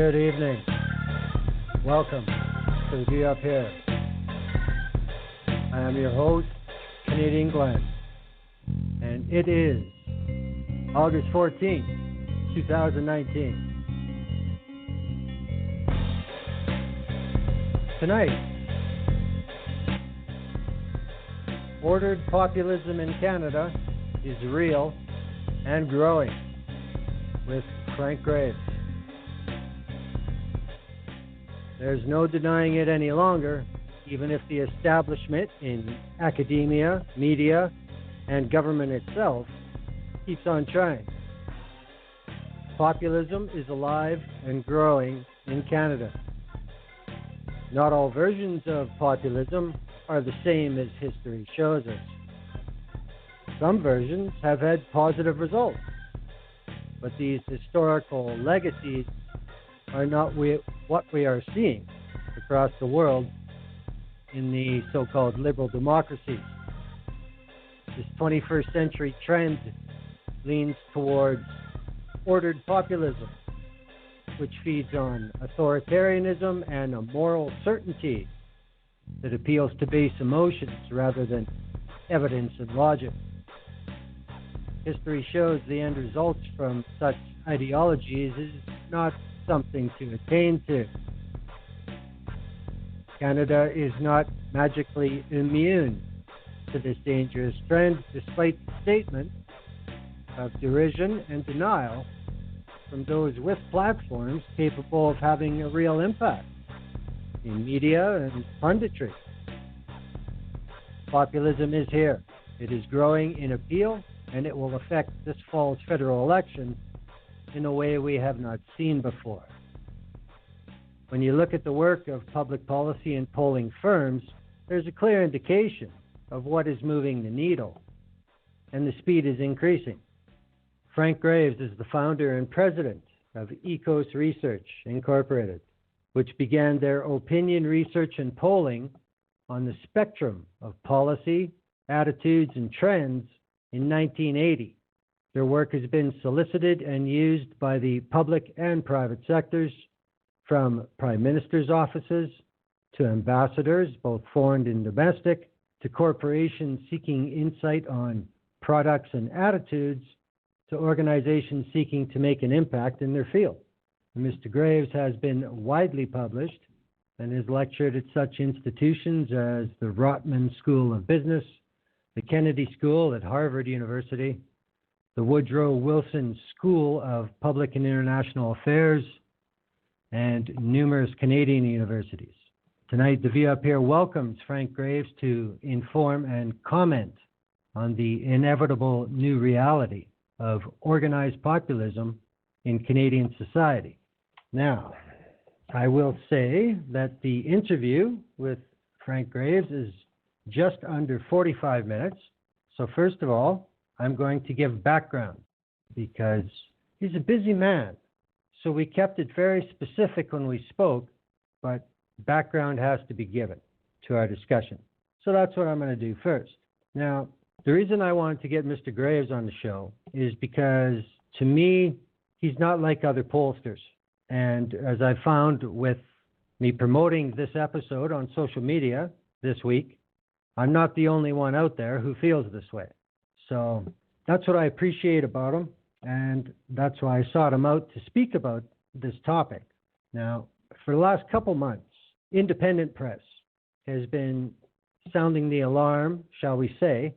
Good evening. Welcome to Be Up Here. I am your host, Canadian Glenn, and it is August 14th, 2019. Tonight, ordered populism in Canada is real and growing with Frank Graves. There's no denying it any longer, even if the establishment in academia, media, and government itself keeps on trying. Populism is alive and growing in Canada. Not all versions of populism are the same as history shows us. Some versions have had positive results, but these historical legacies are not what we are seeing across the world in the so-called liberal democracies. This 21st century trend leans towards ordered populism, which feeds on authoritarianism and a moral certainty that appeals to base emotions rather than evidence and logic. History shows the end results from such ideologies is not something to attain to. Canada is not magically immune to this dangerous trend, despite the statement of derision and denial from those with platforms capable of having a real impact in media and punditry. Populism is here. It is growing in appeal, and it will affect this fall's federal election in a way we have not seen before. When you look at the work of public policy and polling firms, there's a clear indication of what is moving the needle, and the speed is increasing. Frank Graves is the founder and president of Ecos Research Incorporated, which began their opinion research and polling on the spectrum of policy, attitudes, and trends in 1980. Their work has been solicited and used by the public and private sectors, from prime ministers' offices to ambassadors, both foreign and domestic, to corporations seeking insight on products and attitudes, to organizations seeking to make an impact in their field. Mr. Graves has been widely published and has lectured at such institutions as the Rotman School of Business, the Kennedy School at Harvard University, the Woodrow Wilson School of Public and International Affairs, and numerous Canadian universities. Tonight, the View Up Here welcomes Frank Graves to inform and comment on the inevitable new reality of organized populism in Canadian society. Now, I will say that the interview with Frank Graves is just under 45 minutes. So first of all, I'm going to give background because he's a busy man. So we kept it very specific when we spoke, but background has to be given to our discussion. So that's what I'm going to do first. Now, the reason I wanted to get Mr. Graves on the show is because, to me, he's not like other pollsters. And as I found with me promoting this episode on social media this week, I'm not the only one out there who feels this way. So that's what I appreciate about him, and that's why I sought him out to speak about this topic. Now, for the last couple months, independent press has been sounding the alarm, shall we say,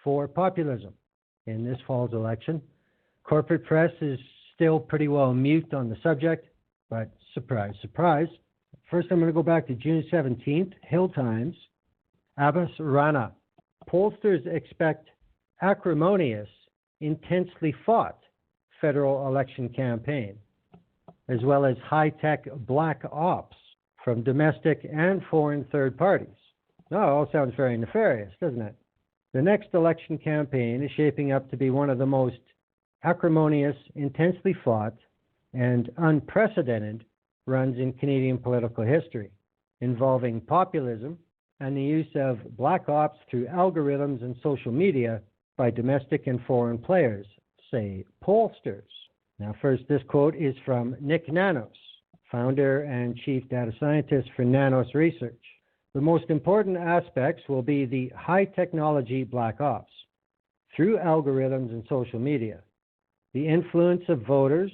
for populism in this fall's election. Corporate press is still pretty well mute on the subject, but surprise, surprise. First, I'm going to go back to June 17th, Hill Times, Abbas Rana. Pollsters expect acrimonious, intensely fought federal election campaign, as well as high-tech black ops from domestic and foreign third parties. Now, it all sounds very nefarious, doesn't it? The next election campaign is shaping up to be one of the most acrimonious, intensely fought, and unprecedented runs in Canadian political history, involving populism and the use of black ops through algorithms and social media by domestic and foreign players, say pollsters. Now, first, this quote is from Nick Nanos founder and chief data scientist for Nanos Research. The most important aspects will be the high technology black ops through algorithms and social media, the influence of voters,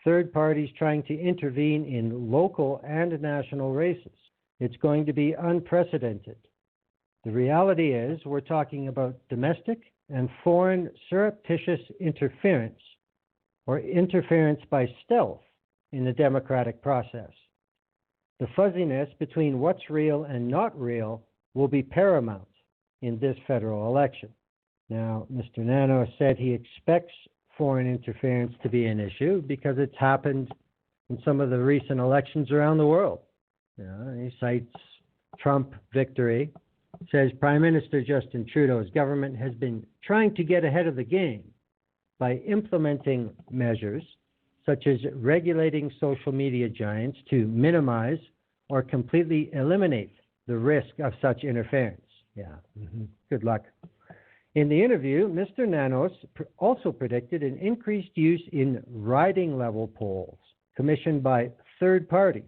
third parties trying to intervene in local and national races. It's going to be unprecedented. The reality is we're talking about domestic and foreign surreptitious interference, or interference by stealth, in the democratic process. The fuzziness between what's real and not real will be paramount in this federal election. Now, Mr. Nanos said he expects foreign interference to be an issue because it's happened in some of the recent elections around the world. He cites Trump victory, says Prime Minister Justin Trudeau's government has been trying to get ahead of the game by implementing measures such as regulating social media giants to minimize or completely eliminate the risk of such interference. Good luck. In the interview, Mr. Nanos also predicted an increased use in riding level polls commissioned by third parties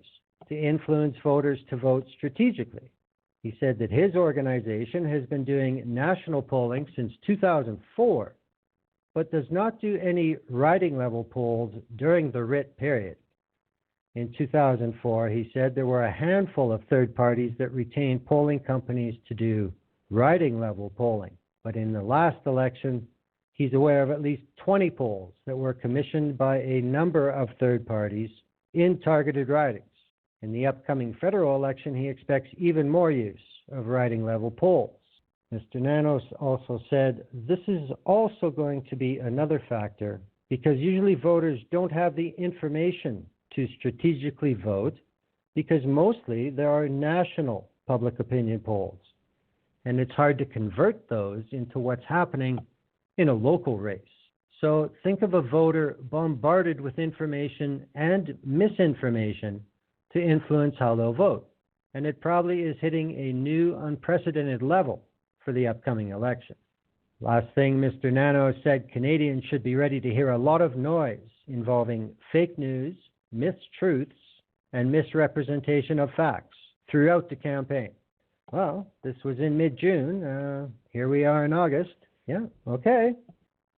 to influence voters to vote strategically. He said that his organization has been doing national polling since 2004, but does not do any riding level polls during the writ period. In 2004, he said there were a handful of third parties that retained polling companies to do riding level polling. But in the last election, he's aware of at least 20 polls that were commissioned by a number of third parties in targeted ridings. In the upcoming federal election, he expects even more use of riding level polls. Mr. Nanos also said this is also going to be another factor because usually voters don't have the information to strategically vote because mostly there are national public opinion polls, and it's hard to convert those into what's happening in a local race. So think of a voter bombarded with information and misinformation to influence how they'll vote, and it probably is hitting a new unprecedented level for the upcoming election. Last thing, Mr. Nanos said Canadians should be ready to hear a lot of noise involving fake news, mistruths, and misrepresentation of facts throughout the campaign. Well, this was in mid-June. Here we are in August. Yeah, okay.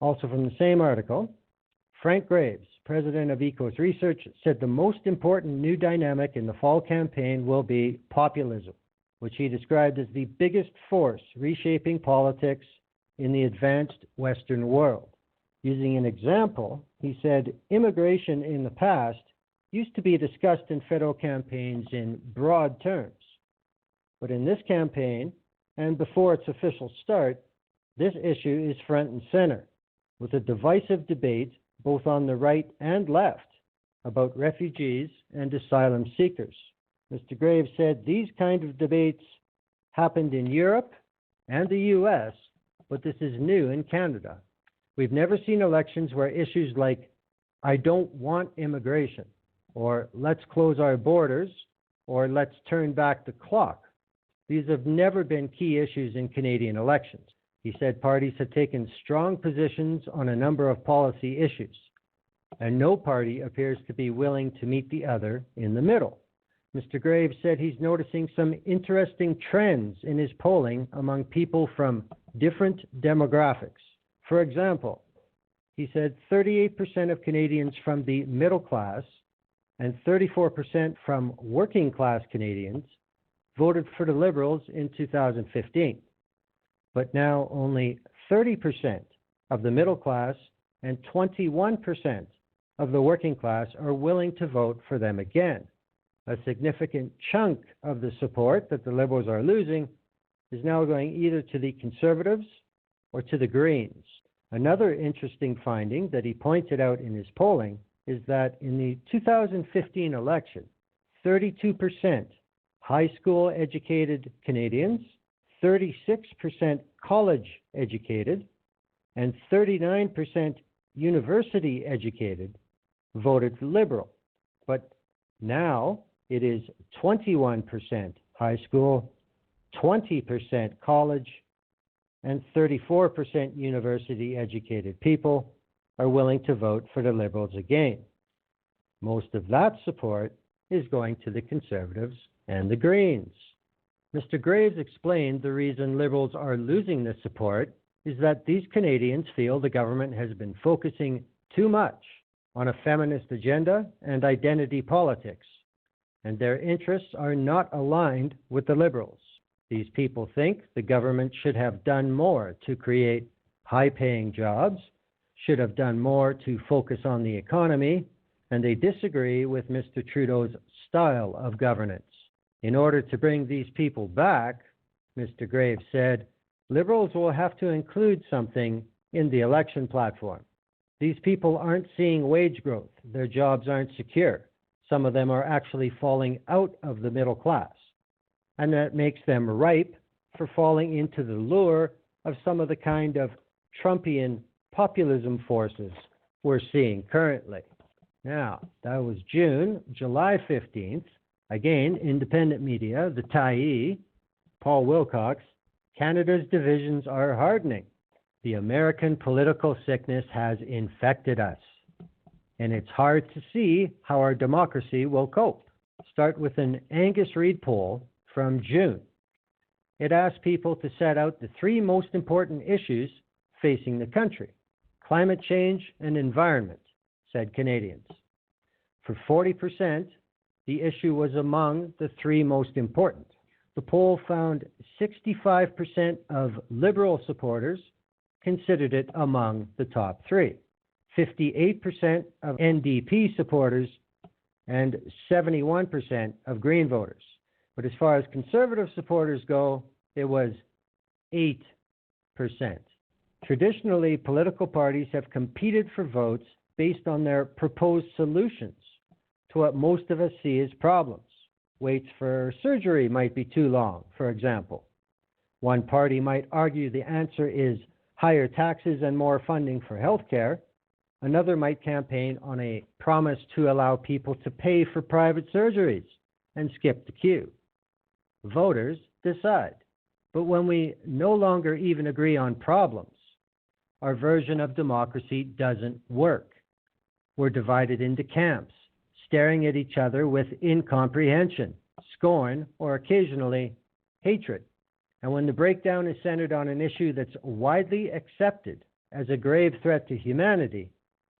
Also from the same article, Frank Graves, president of Ecos Research, said the most important new dynamic in the fall campaign will be populism, which he described as the biggest force reshaping politics in the advanced Western world. Using an example, he said immigration in the past used to be discussed in federal campaigns in broad terms. But in this campaign, and before its official start, this issue is front and center, with a divisive debate both on the right and left about refugees and asylum seekers. Mr. Graves said these kind of debates happened in Europe and the US, but this is new in Canada. We've never seen elections where issues like, I don't want immigration, or let's close our borders, or let's turn back the clock. These have never been key issues in Canadian elections. He said parties have taken strong positions on a number of policy issues, and no party appears to be willing to meet the other in the middle. Mr. Graves said he's noticing some interesting trends in his polling among people from different demographics. For example, he said 38% of Canadians from the middle class and 34% from working class Canadians voted for the Liberals in 2015. But now only 30% of the middle class and 21% of the working class are willing to vote for them again. A significant chunk of the support that the Liberals are losing is now going either to the Conservatives or to the Greens. Another interesting finding that he pointed out in his polling is that in the 2015 election, 32% high school educated Canadians, 36% college educated, and 39% university educated voted Liberal. But now it is 21% high school, 20% college, and 34% university educated people are willing to vote for the Liberals again. Most of that support is going to the Conservatives and the Greens. Mr. Graves explained the reason Liberals are losing this support is that these Canadians feel the government has been focusing too much on a feminist agenda and identity politics, and their interests are not aligned with the Liberals. These people think the government should have done more to create high-paying jobs, should have done more to focus on the economy, and they disagree with Mr. Trudeau's style of governance. In order to bring these people back, Mr. Graves said, Liberals will have to include something in the election platform. These people aren't seeing wage growth. Their jobs aren't secure. Some of them are actually falling out of the middle class. And that makes them ripe for falling into the lure of some of the kind of Trumpian populism forces we're seeing currently. Now, that was June. July 15th, again, independent media, the Tyee, Paul Wilcox, Canada's divisions are hardening. The American political sickness has infected us, and it's hard to see how our democracy will cope. Start with an Angus Reid poll from June. It asked people to set out the three most important issues facing the country: climate change and environment, said Canadians. For 40%, the issue was among the three most important. The poll found 65% of Liberal supporters considered it among the top three, 58% of NDP supporters, and 71% of Green voters. But as far as Conservative supporters go, it was 8%. Traditionally, political parties have competed for votes based on their proposed solutions to what most of us see as problems. Waits for surgery might be too long, for example. One party might argue the answer is higher taxes and more funding for health care. Another might campaign on a promise to allow people to pay for private surgeries and skip the queue. Voters decide. But when we no longer even agree on problems, our version of democracy doesn't work. We're divided into camps, staring at each other with incomprehension, scorn, or occasionally hatred. And when the breakdown is centered on an issue that's widely accepted as a grave threat to humanity,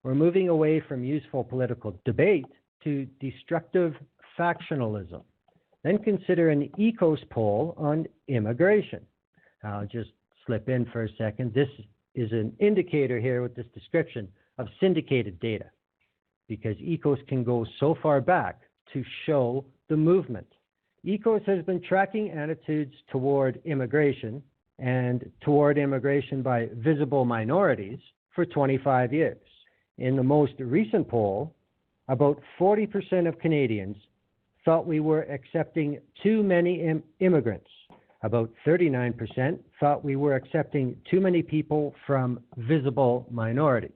we're moving away from useful political debate to destructive factionalism. Then consider an ECOS poll on immigration. I'll just slip in for a second. This is an indicator here with this description of syndicated data, because ECOS can go so far back to show the movement. ECOS has been tracking attitudes toward immigration and toward immigration by visible minorities for 25 years. In the most recent poll, about 40% of Canadians thought we were accepting too many immigrants. About 39% thought we were accepting too many people from visible minorities.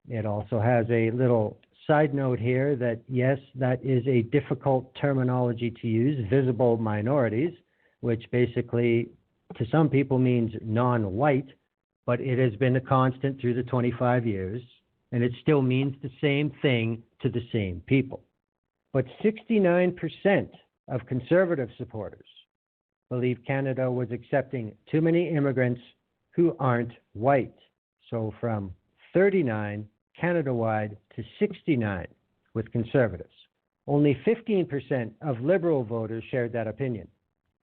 It also has a little side note here that, yes, that is a difficult terminology to use, visible minorities, which basically to some people means non-white, but it has been a constant through the 25 years, and it still means the same thing to the same people. But 69% of Conservative supporters believe Canada was accepting too many immigrants who aren't white. So from 39 Canada-wide to 69 with Conservatives. Only 15% of Liberal voters shared that opinion.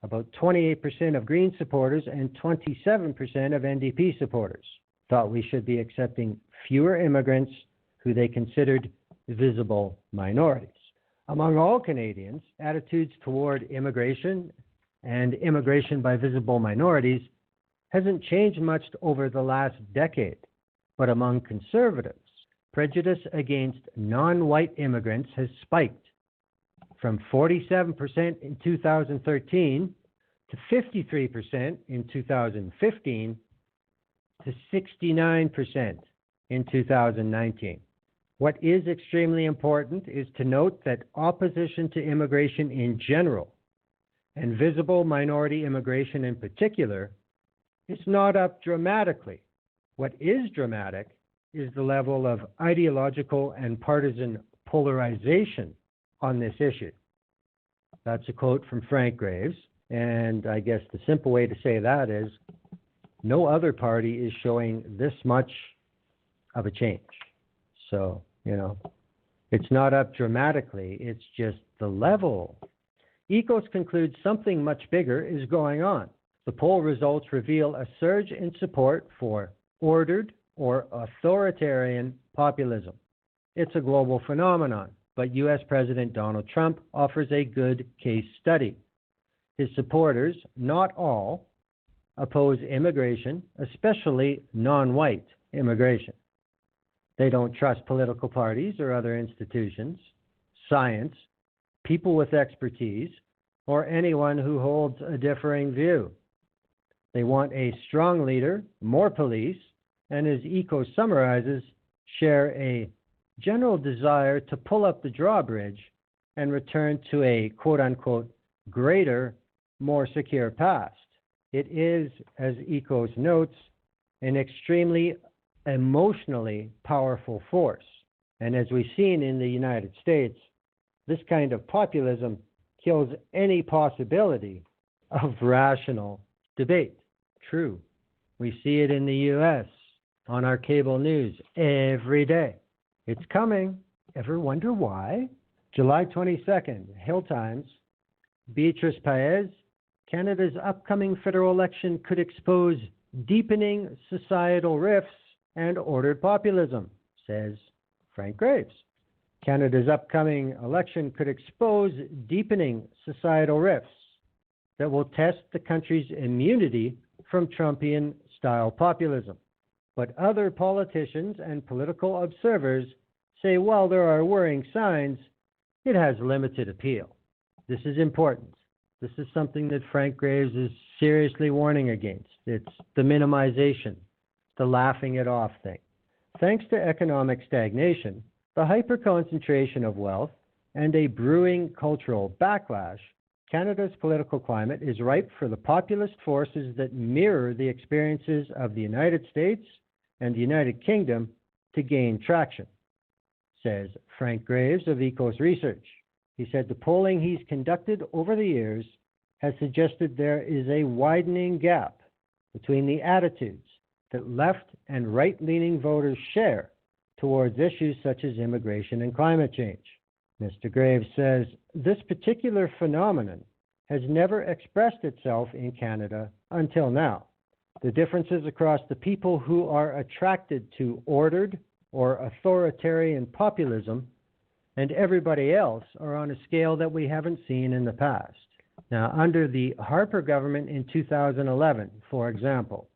About 28% of Green supporters and 27% of NDP supporters thought we should be accepting fewer immigrants who they considered visible minorities. Among all Canadians, attitudes toward immigration and immigration by visible minorities hasn't changed much over the last decade. But among Conservatives, prejudice against non-white immigrants has spiked from 47% in 2013 to 53% in 2015 to 69% in 2019. What is extremely important is to note that opposition to immigration in general, and visible minority immigration in particular, is not up dramatically. What is dramatic is the level of ideological and partisan polarization on this issue. That's a quote from Frank Graves. And I guess the simple way to say that is no other party is showing this much of a change. So, it's not up dramatically. It's just the level. ECOS concludes something much bigger is going on. The poll results reveal a surge in support for ordered or authoritarian populism. It's a global phenomenon, but U.S. President Donald Trump offers a good case study. His supporters, not all, oppose immigration, especially non-white immigration. They don't trust political parties or other institutions, science, people with expertise, or anyone who holds a differing view. They want a strong leader, more police, and as ECO summarizes, share a general desire to pull up the drawbridge and return to a quote-unquote greater, more secure past. It is, as ECOS notes, an extremely emotionally powerful force. And as we've seen in the United States, this kind of populism kills any possibility of rational debate. True. We see it in the U.S. on our cable news every day. It's coming. Ever wonder why? July 22nd, Hill Times. Beatrice Paez, Canada's upcoming federal election could expose deepening societal rifts and ordered populism, says Frank Graves. Canada's upcoming election could expose deepening societal rifts that will test the country's immunity from Trumpian-style populism. But other politicians and political observers say while there are worrying signs, it has limited appeal. This is important. This is something that Frank Graves is seriously warning against. It's the minimization, the laughing it off thing. Thanks to economic stagnation, the hyper-concentration of wealth, and a brewing cultural backlash, Canada's political climate is ripe for the populist forces that mirror the experiences of the United States and the United Kingdom to gain traction, says Frank Graves of ECOS Research. He said the polling he's conducted over the years has suggested there is a widening gap between the attitudes that left and right-leaning voters share towards issues such as immigration and climate change. Mr. Graves says this particular phenomenon has never expressed itself in Canada until now. The differences across the people who are attracted to ordered or authoritarian populism and everybody else are on a scale that we haven't seen in the past. Now, under the Harper government in 2011, for example,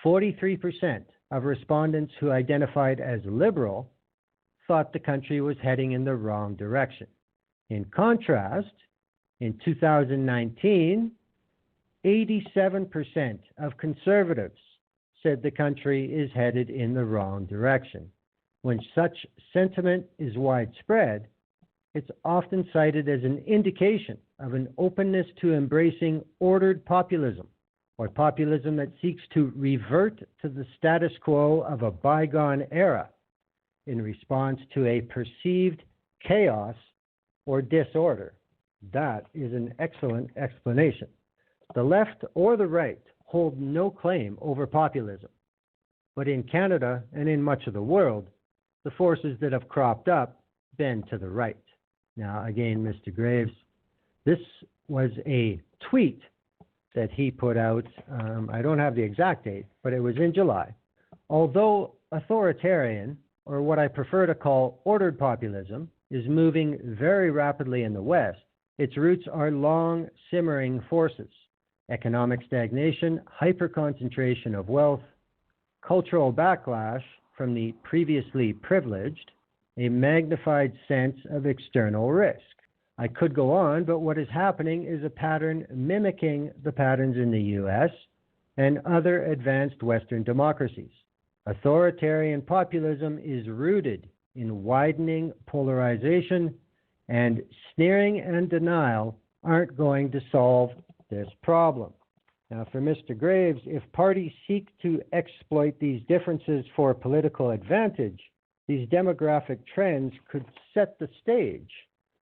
43% of respondents who identified as liberal thought the country was heading in the wrong direction. In contrast, in 2019, 87% of conservatives said the country is headed in the wrong direction. When such sentiment is widespread, it's often cited as an indication of an openness to embracing ordered populism, or populism that seeks to revert to the status quo of a bygone era in response to a perceived chaos or disorder. That is an excellent explanation. The left or the right hold no claim over populism. But in Canada and in much of the world, the forces that have cropped up bend to the right. Now, again, Mr. Graves, this was a tweet that he put out. I don't have the exact date, but it was in July. Although authoritarian, or what I prefer to call ordered populism, is moving very rapidly in the West, its roots are long simmering forces: economic stagnation, hyper-concentration of wealth, cultural backlash from the previously privileged, a magnified sense of external risk. I could go on, but what is happening is a pattern mimicking the patterns in the U.S. and other advanced Western democracies. Authoritarian populism is rooted in widening polarization, and sneering and denial aren't going to solve this problem. Now, for Mr. Graves, if parties seek to exploit these differences for political advantage, these demographic trends could set the stage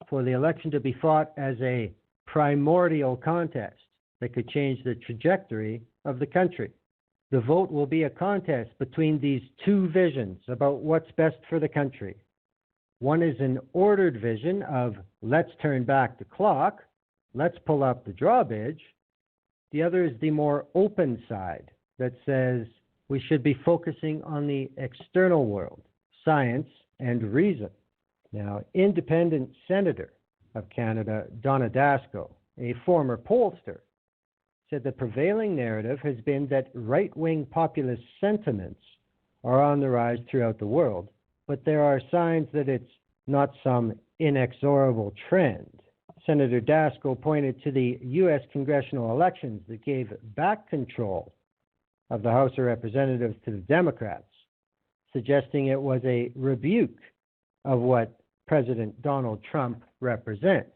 for the election to be fought as a primordial contest that could change the trajectory of the country. The vote will be a contest between these two visions about what's best for the country. One is an ordered vision of let's turn back the clock, let's pull up the drawbridge. The other is the more open side that says we should be focusing on the external world, science and reason. Now, independent senator of Canada, Donna Dasko, a former pollster, said the prevailing narrative has been that right-wing populist sentiments are on the rise throughout the world, but there are signs that it's not some inexorable trend. Senator Dasko pointed to the U.S. congressional elections that gave back control of the House of Representatives to the Democrats, suggesting it was a rebuke of what President Donald Trump represents.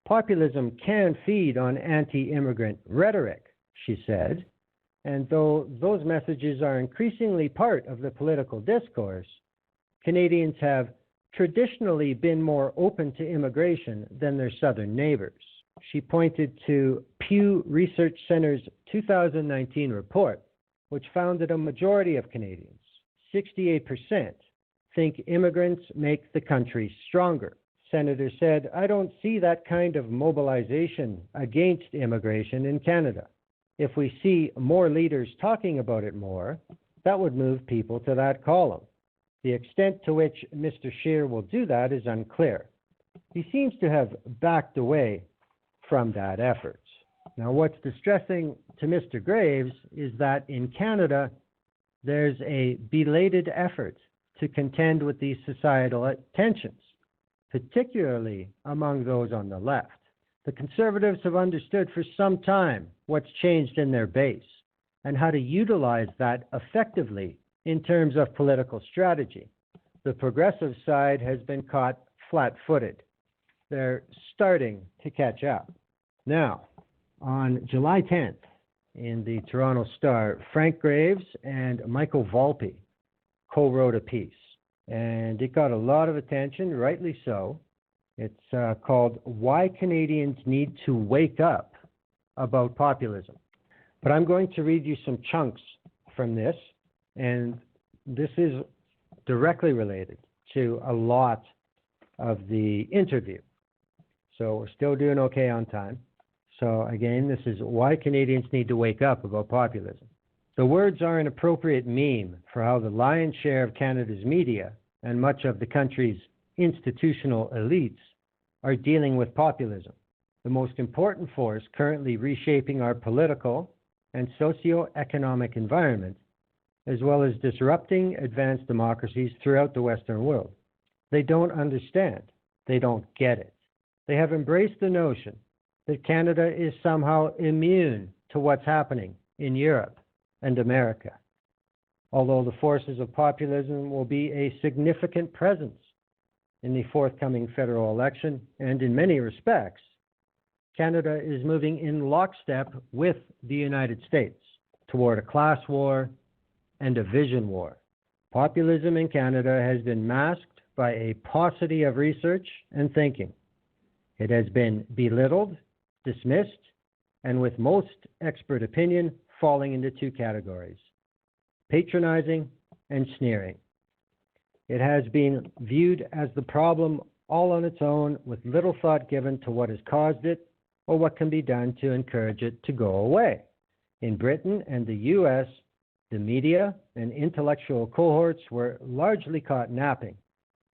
Populism can feed on anti-immigrant rhetoric, she said, and though those messages are increasingly part of the political discourse, Canadians have traditionally been more open to immigration than their southern neighbors. She pointed to Pew Research Center's 2019 report, which found that a majority of Canadians, 68%, think immigrants make the country stronger. Senator said, I don't see that kind of mobilization against immigration in Canada. If we see more leaders talking about it more, that would move people to that column. The extent to which Mr. Scheer will do that is unclear. He seems to have backed away from that effort. Now, what's distressing to Mr. Graves is that in Canada, there's a belated effort to contend with these societal tensions, particularly among those on the left. The Conservatives have understood for some time what's changed in their base and how to utilize that effectively in terms of political strategy. The Progressive side has been caught flat-footed. They're starting to catch up. Now, on July 10th, in the Toronto Star, Frank Graves and Michael Volpe co-wrote a piece, and it got a lot of attention, rightly so. It's called Why Canadians Need to Wake Up About Populism. But I'm going to read you some chunks from this, and this is directly related to a lot of the interview. So we're still doing okay on time. So again, this is Why Canadians Need to Wake Up About Populism. The words are an appropriate meme for how the lion's share of Canada's media and much of the country's institutional elites are dealing with populism, the most important force currently reshaping our political and socio-economic environment, as well as disrupting advanced democracies throughout the Western world. They don't understand. They don't get it. They have embraced the notion that Canada is somehow immune to what's happening in Europe and America. Although the forces of populism will be a significant presence in the forthcoming federal election, and in many respects, Canada is moving in lockstep with the United States toward a class war and a vision war. Populism in Canada has been masked by a paucity of research and thinking. It has been belittled, dismissed, and with most expert opinion falling into two categories: patronizing and sneering. It has been viewed as the problem all on its own, with little thought given to what has caused it or what can be done to encourage it to go away. In Britain and the US, the media and intellectual cohorts were largely caught napping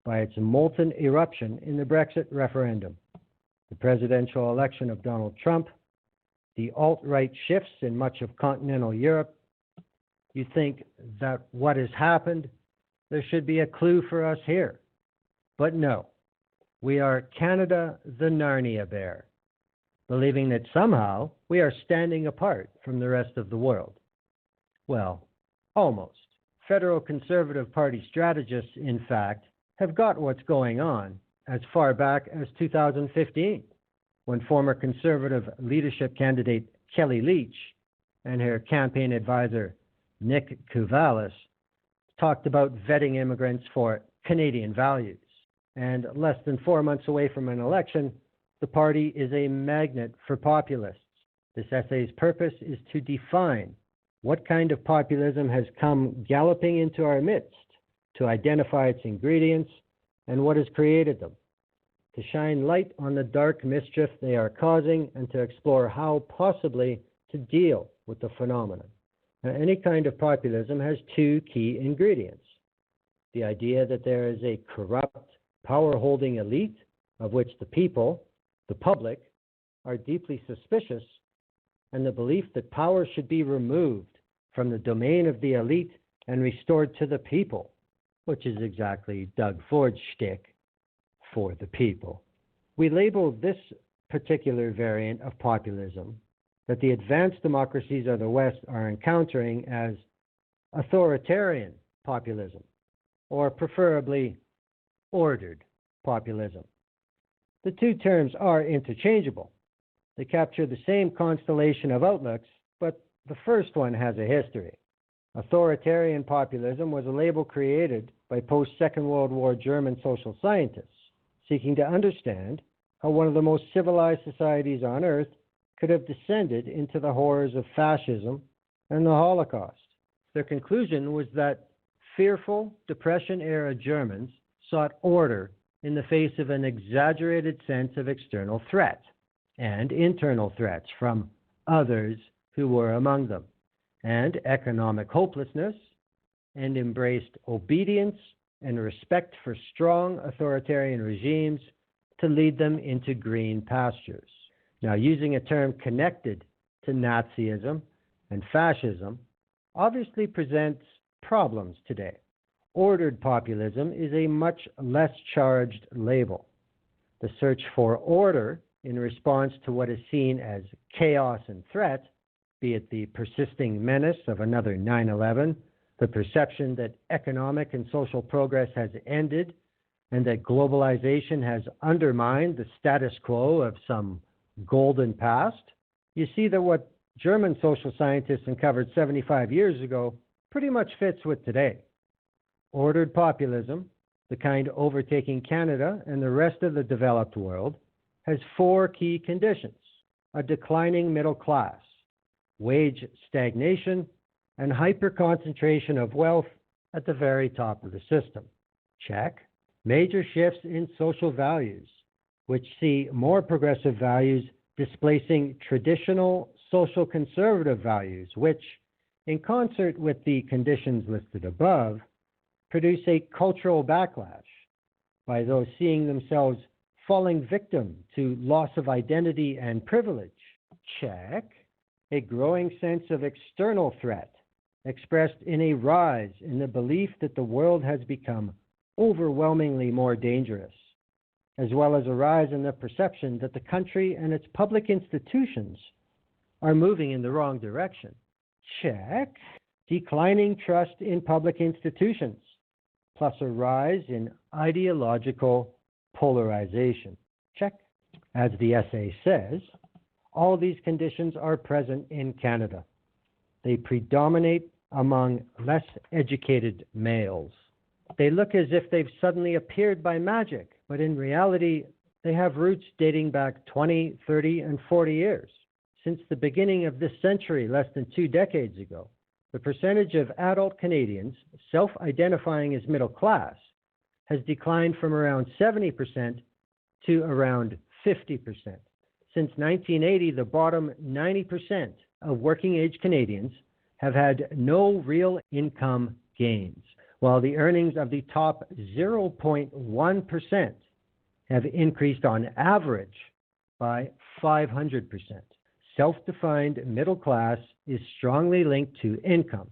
by its molten eruption in the Brexit referendum, the presidential election of Donald Trump, the alt-right shifts in much of continental Europe. You think that what has happened, there should be a clue for us here. But no, we are Canada the Narnia bear, believing that somehow we are standing apart from the rest of the world. Well, almost. Federal Conservative Party strategists, in fact, have got what's going on as far back as 2015, when former Conservative leadership candidate Kelly Leach and her campaign advisor Nick Kouvalis talked about vetting immigrants for Canadian values. And less than 4 months away from an election, the party is a magnet for populists. This essay's purpose is to define what kind of populism has come galloping into our midst, to identify its ingredients and what has created them, to shine light on the dark mischief they are causing, and to explore how possibly to deal with the phenomenon. Now, any kind of populism has two key ingredients: the idea that there is a corrupt, power-holding elite of which the people, the public, are deeply suspicious, and the belief that power should be removed from the domain of the elite and restored to the people, which is exactly Doug Ford's shtick, for the people. We label this particular variant of populism that the advanced democracies of the West are encountering as authoritarian populism, or preferably ordered populism. The two terms are interchangeable. They capture the same constellation of outlooks, but the first one has a history. Authoritarian populism was a label created by post-Second World War German social scientists seeking to understand how one of the most civilized societies on earth could have descended into the horrors of fascism and the Holocaust. Their conclusion was that fearful Depression-era Germans sought order in the face of an exaggerated sense of external threat and internal threats from others who were among them, and economic hopelessness, and embraced obedience and respect for strong authoritarian regimes to lead them into green pastures. Now, using a term connected to Nazism and fascism obviously presents problems today. Ordered populism is a much less charged label. The search for order in response to what is seen as chaos and threat, be it the persisting menace of another 9/11, the perception that economic and social progress has ended, and that globalization has undermined the status quo of some golden past, you see that what German social scientists uncovered 75 years ago pretty much fits with today. Ordered populism, the kind overtaking Canada and the rest of the developed world, has four key conditions: a declining middle class, wage stagnation, and hyper-concentration of wealth at the very top of the system. Check. Major shifts in social values, which see more progressive values displacing traditional social conservative values, which, in concert with the conditions listed above, produce a cultural backlash by those seeing themselves falling victim to loss of identity and privilege. Check. A growing sense of external threat, expressed in a rise in the belief that the world has become overwhelmingly more dangerous, as well as a rise in the perception that the country and its public institutions are moving in the wrong direction. Check. Declining trust in public institutions, plus a rise in ideological polarization. Check. As the essay says, all these conditions are present in Canada. They predominate among less educated males. They look as if they've suddenly appeared by magic, but in reality, they have roots dating back 20, 30, and 40 years. Since the beginning of this century, less than 2 decades ago, the percentage of adult Canadians self-identifying as middle class has declined from around 70% to around 50%. Since 1980, the bottom 90% of working-age Canadians have had no real income gains, while the earnings of the top 0.1% have increased on average by 500%. Self-defined middle class is strongly linked to income,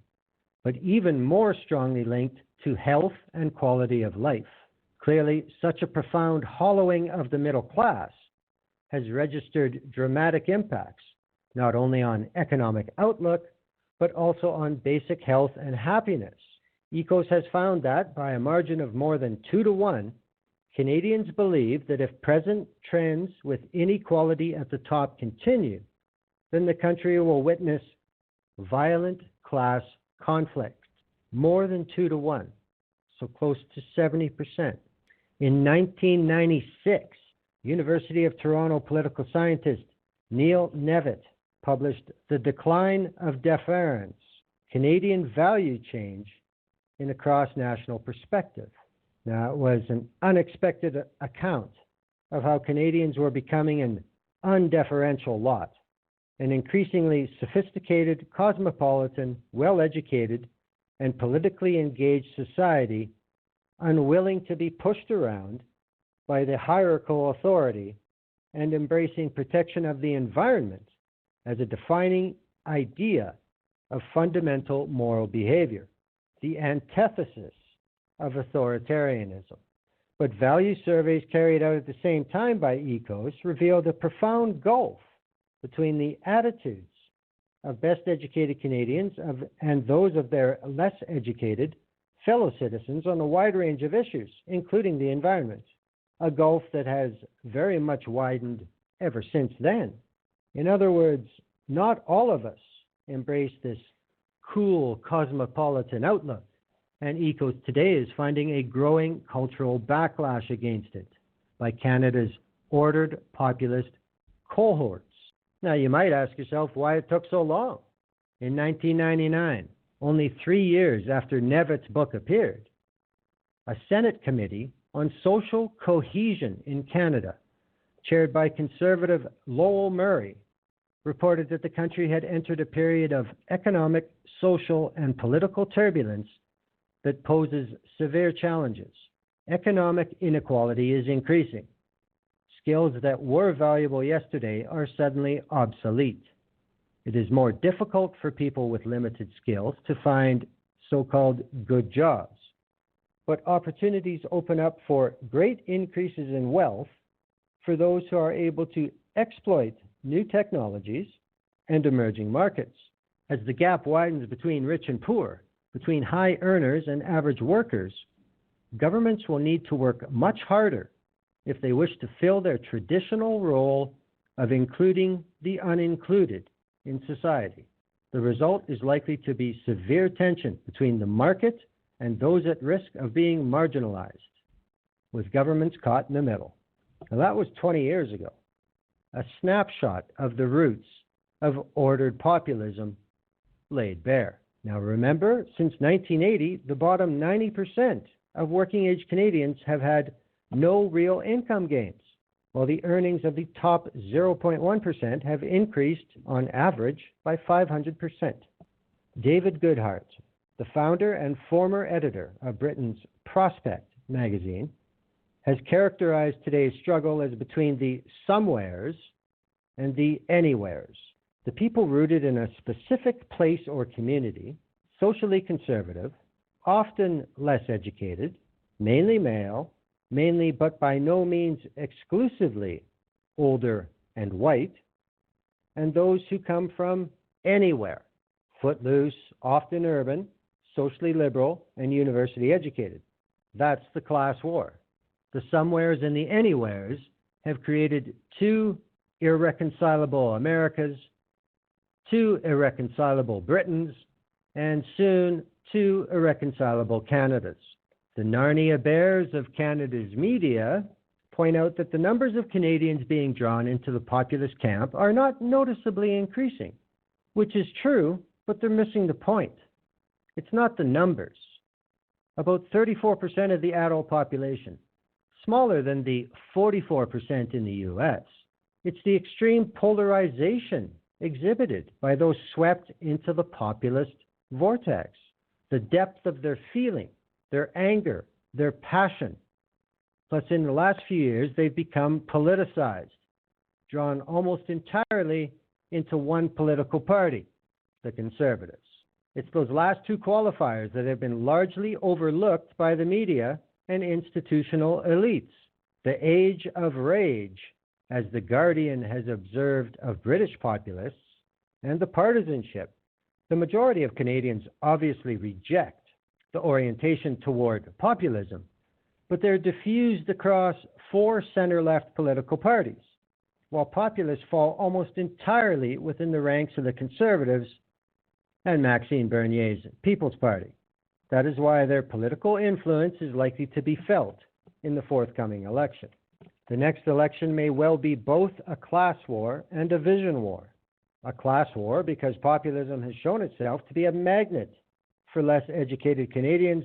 but even more strongly linked to health and quality of life. Clearly, such a profound hollowing of the middle class has registered dramatic impacts, not only on economic outlook, but also on basic health and happiness. ECOS has found that, by a margin of more than 2-to-1, Canadians believe that if present trends with inequality at the top continue, then the country will witness violent class conflict. More than 2-to-1, so close to 70%. In 1996, University of Toronto political scientist Neil Nevitt published The Decline of Deference, Canadian Value Change in a Cross-National Perspective. Now, it was an unexpected account of how Canadians were becoming an undeferential lot, an increasingly sophisticated, cosmopolitan, well-educated, and politically engaged society unwilling to be pushed around by the hierarchical authority and embracing protection of the environment as a defining idea of fundamental moral behavior, the antithesis of authoritarianism. But value surveys carried out at the same time by ECOS revealed a profound gulf between the attitudes of best educated Canadians and those of their less educated fellow citizens on a wide range of issues, including the environment, a gulf that has very much widened ever since then. In other words, not all of us embrace this cool cosmopolitan outlook, and ECOS today is finding a growing cultural backlash against it by Canada's ordered populist cohorts. Now, you might ask yourself why it took so long. In 1999, only 3 years after Nevitt's book appeared, a Senate committee on social cohesion in Canada, chaired by Conservative Lowell Murray, reported that the country had entered a period of economic, social, and political turbulence that poses severe challenges. Economic inequality is increasing. Skills that were valuable yesterday are suddenly obsolete. It is more difficult for people with limited skills to find so-called good jobs. But opportunities open up for great increases in wealth for those who are able to exploit new technologies and emerging markets. As the gap widens between rich and poor, between high earners and average workers, governments will need to work much harder if they wish to fill their traditional role of including the unincluded in society. The result is likely to be severe tension between the market and those at risk of being marginalized, with governments caught in the middle. Now, that was 20 years ago, a snapshot of the roots of ordered populism laid bare. Now remember, since 1980, the bottom 90% of working-age Canadians have had no real income gains, while the earnings of the top 0.1% have increased on average by 500%. David Goodhart, the founder and former editor of Britain's Prospect magazine, has characterized today's struggle as between the somewheres and the anywheres. The people rooted in a specific place or community, socially conservative, often less educated, mainly male, mainly but by no means exclusively older and white, and those who come from anywhere, footloose, often urban, socially liberal, and university educated. That's the class war. The somewheres and the anywheres have created two irreconcilable Americas, two irreconcilable Britons, and soon two irreconcilable Canadas. The Narnia bears of Canada's media point out that the numbers of Canadians being drawn into the populist camp are not noticeably increasing, which is true, but they're missing the point. It's not the numbers. About 34% of the adult population, smaller than the 44% in the US. It's the extreme polarization exhibited by those swept into the populist vortex, the depth of their feeling, their anger, their passion. Plus, in the last few years, they've become politicized, drawn almost entirely into one political party, the Conservatives. It's those last two qualifiers that have been largely overlooked by the media and institutional elites. The age of rage, as The Guardian has observed of British populists, and the partisanship. The majority of Canadians obviously reject the orientation toward populism, but they're diffused across four center-left political parties, while populists fall almost entirely within the ranks of the Conservatives and Maxime Bernier's People's Party. That is why their political influence is likely to be felt in the forthcoming election. The next election may well be both a class war and a vision war. A class war because populism has shown itself to be a magnet for less educated Canadians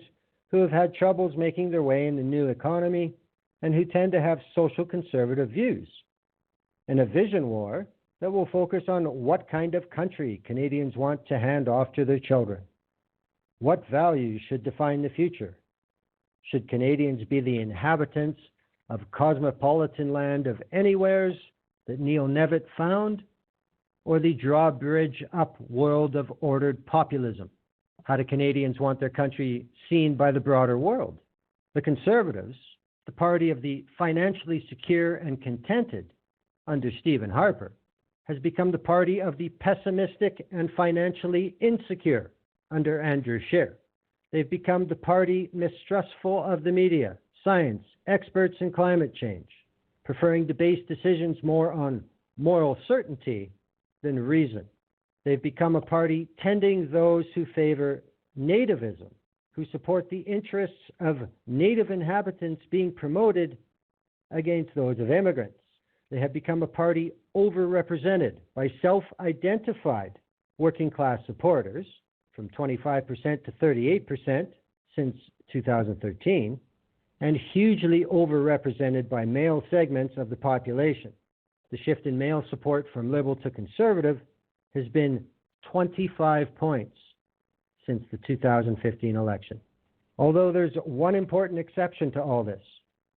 who have had troubles making their way in the new economy and who tend to have social conservative views. And a vision war that will focus on what kind of country Canadians want to hand off to their children. What values should define the future? Should Canadians be the inhabitants of cosmopolitan land of anywheres that Neil Nevitt found, or the drawbridge up world of ordered populism? How do Canadians want their country seen by the broader world? The Conservatives, the party of the financially secure and contented under Stephen Harper, has become the party of the pessimistic and financially insecure under Andrew Scheer. They've become the party mistrustful of the media, science, experts, and climate change, preferring to base decisions more on moral certainty than reason. They've become a party tending those who favor nativism, who support the interests of native inhabitants being promoted against those of immigrants. They have become a party overrepresented by self-identified working class supporters, from 25% to 38% since 2013, and hugely overrepresented by male segments of the population. The shift in male support from liberal to conservative has been 25 points since the 2015 election. Although there's one important exception to all this.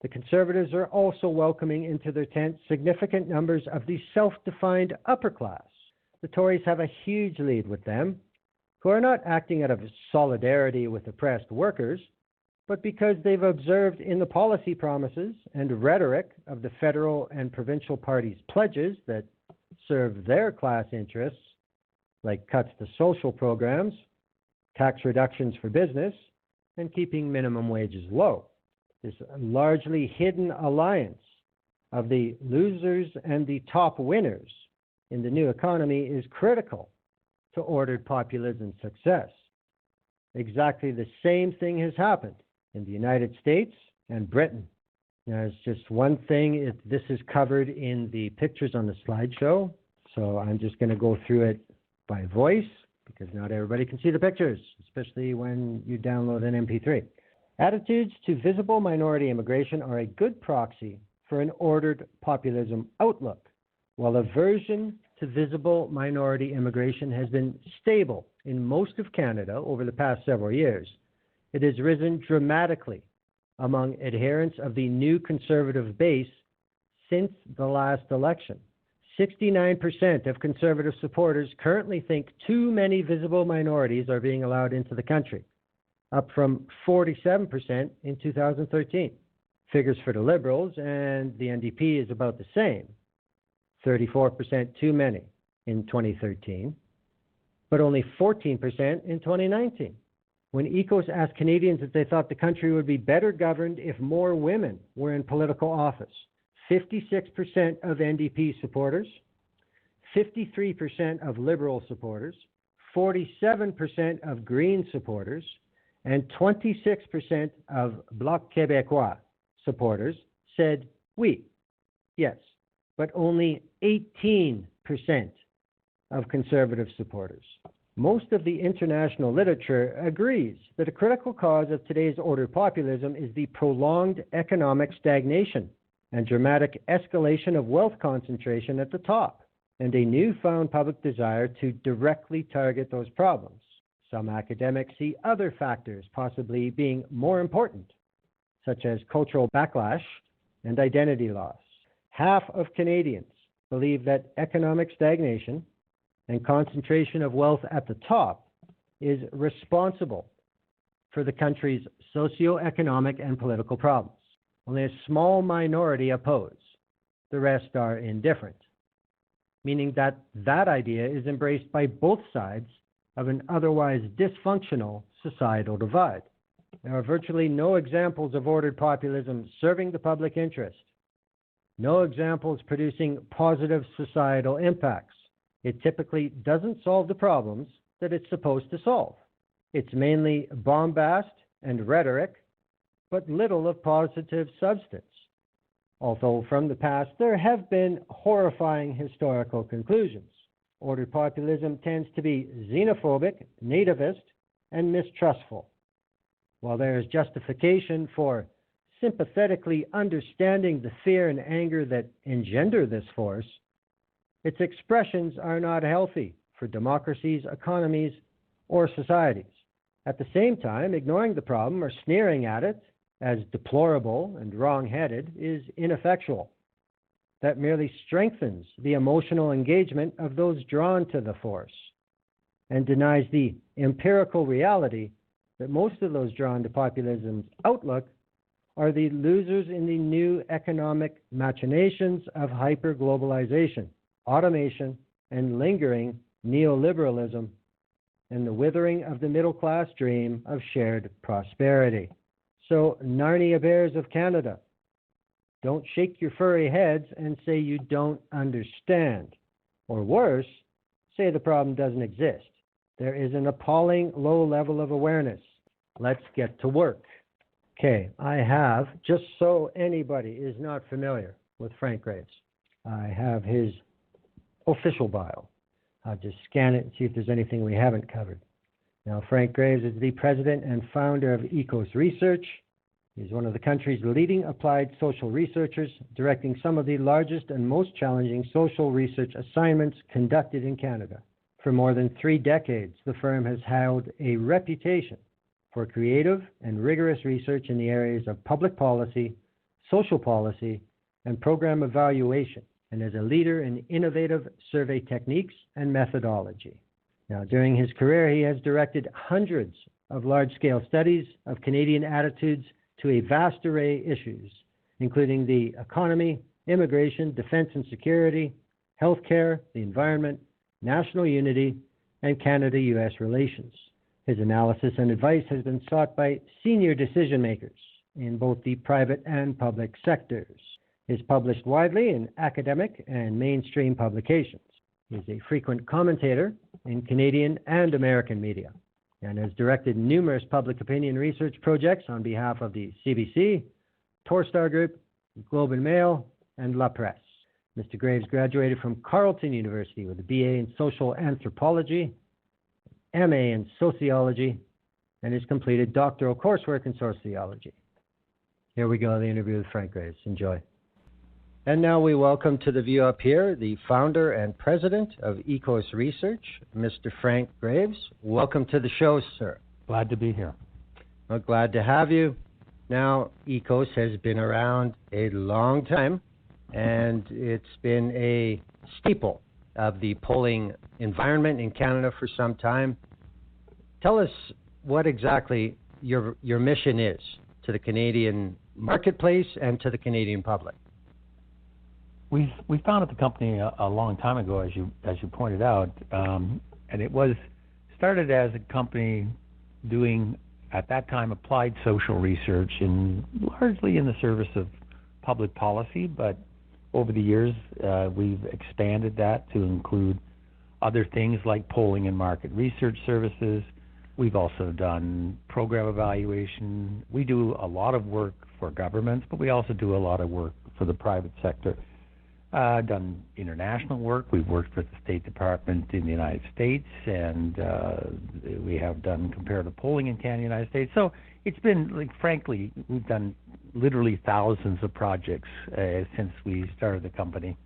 The Conservatives are also welcoming into their tent significant numbers of the self-defined upper class. The Tories have a huge lead with them, who are not acting out of solidarity with oppressed workers, but because they've observed in the policy promises and rhetoric of the federal and provincial parties' pledges that serve their class interests, like cuts to social programs, tax reductions for business, and keeping minimum wages low. This largely hidden alliance of the losers and the top winners in the new economy is critical to ordered populism's success. Exactly the same thing has happened in the United States and Britain. There's just one thing, this is covered in the pictures on the slideshow, so I'm just going to go through it by voice because not everybody can see the pictures, especially when you download an MP3. Attitudes to visible minority immigration are a good proxy for an ordered populism outlook, while aversion to visible minority immigration has been stable in most of Canada over the past several years. It has risen dramatically among adherents of the new conservative base since the last election. 69% of conservative supporters currently think too many visible minorities are being allowed into the country, up from 47% in 2013. Figures for the Liberals and the NDP is about the same, 34% too many in 2013, but only 14% in 2019. When Ecos asked Canadians if they thought the country would be better governed if more women were in political office, 56% of NDP supporters, 53% of Liberal supporters, 47% of Green supporters, and 26% of Bloc Québécois supporters said oui, yes, but only 18% of Conservative supporters. Most of the international literature agrees that a critical cause of today's ordered populism is the prolonged economic stagnation and dramatic escalation of wealth concentration at the top, and a newfound public desire to directly target those problems. Some academics see other factors possibly being more important, such as cultural backlash and identity loss. Half of Canadians believe that economic stagnation and concentration of wealth at the top is responsible for the country's socioeconomic and political problems. Only a small minority oppose. The rest are indifferent, meaning that that idea is embraced by both sides of an otherwise dysfunctional societal divide. There are virtually no examples of ordered populism serving the public interest, no examples producing positive societal impacts. It typically doesn't solve the problems that it's supposed to solve. It's mainly bombast and rhetoric, but little of positive substance. Although from the past there have been horrifying historical conclusions. Ordered populism tends to be xenophobic, nativist, and mistrustful. While there is justification for sympathetically understanding the fear and anger that engender this force, its expressions are not healthy for democracies, economies, or societies. At the same time, ignoring the problem or sneering at it as deplorable and wrong-headed is ineffectual. That merely strengthens the emotional engagement of those drawn to the force and denies the empirical reality that most of those drawn to populism's outlook are the losers in the new economic machinations of hyper-globalization, automation, and lingering neoliberalism, and the withering of the middle-class dream of shared prosperity. So, Narnia Bears of Canada, don't shake your furry heads and say you don't understand. Or worse, say the problem doesn't exist. There is an appalling low level of awareness. Let's get to work. Okay, I have, just so anybody is not familiar with Frank Graves, I have his official bio. I'll just scan it and see if there's anything we haven't covered. Now, Frank Graves is the president and founder of Ecos Research. He's one of the country's leading applied social researchers, directing some of the largest and most challenging social research assignments conducted in Canada. For more than 3 decades, the firm has held a reputation for creative and rigorous research in the areas of public policy, social policy, and program evaluation, and is a leader in innovative survey techniques and methodology. Now, during his career, he has directed hundreds of large-scale studies of Canadian attitudes to a vast array of issues, including the economy, immigration, defense and security, healthcare, the environment, national unity, and Canada-U.S. relations. His analysis and advice has been sought by senior decision-makers in both the private and public sectors. He is published widely in academic and mainstream publications. He is a frequent commentator in Canadian and American media and has directed numerous public opinion research projects on behalf of the CBC, Torstar Group, Globe and Mail, and La Presse. Mr. Graves graduated from Carleton University with a BA in Social Anthropology, MA in Sociology, and has completed doctoral coursework in Sociology. Here we go, the interview with Frank Graves. Enjoy. And now we welcome to the view up here the founder and president of Ecos Research, Mr. Frank Graves. Welcome to the show, sir. Glad to be here. Well, glad to have you. Now, Ecos has been around a long time, and it's been a staple of the polling environment in Canada for some time. Tell us what exactly your mission is to the Canadian marketplace and to the Canadian public. We founded the company a long time ago, as you pointed out, and it was started as a company doing, at that time, applied social research, largely in the service of public policy. But over the years, we've expanded that to include other things like polling and market research services. We've also done program evaluation. We do a lot of work for governments, but we also do a lot of work for the private sector. Done international work. We've worked with the State Department in the United States, and we have done comparative polling in Canada and the United States. So it's been, frankly, we've done literally thousands of projects since we started the company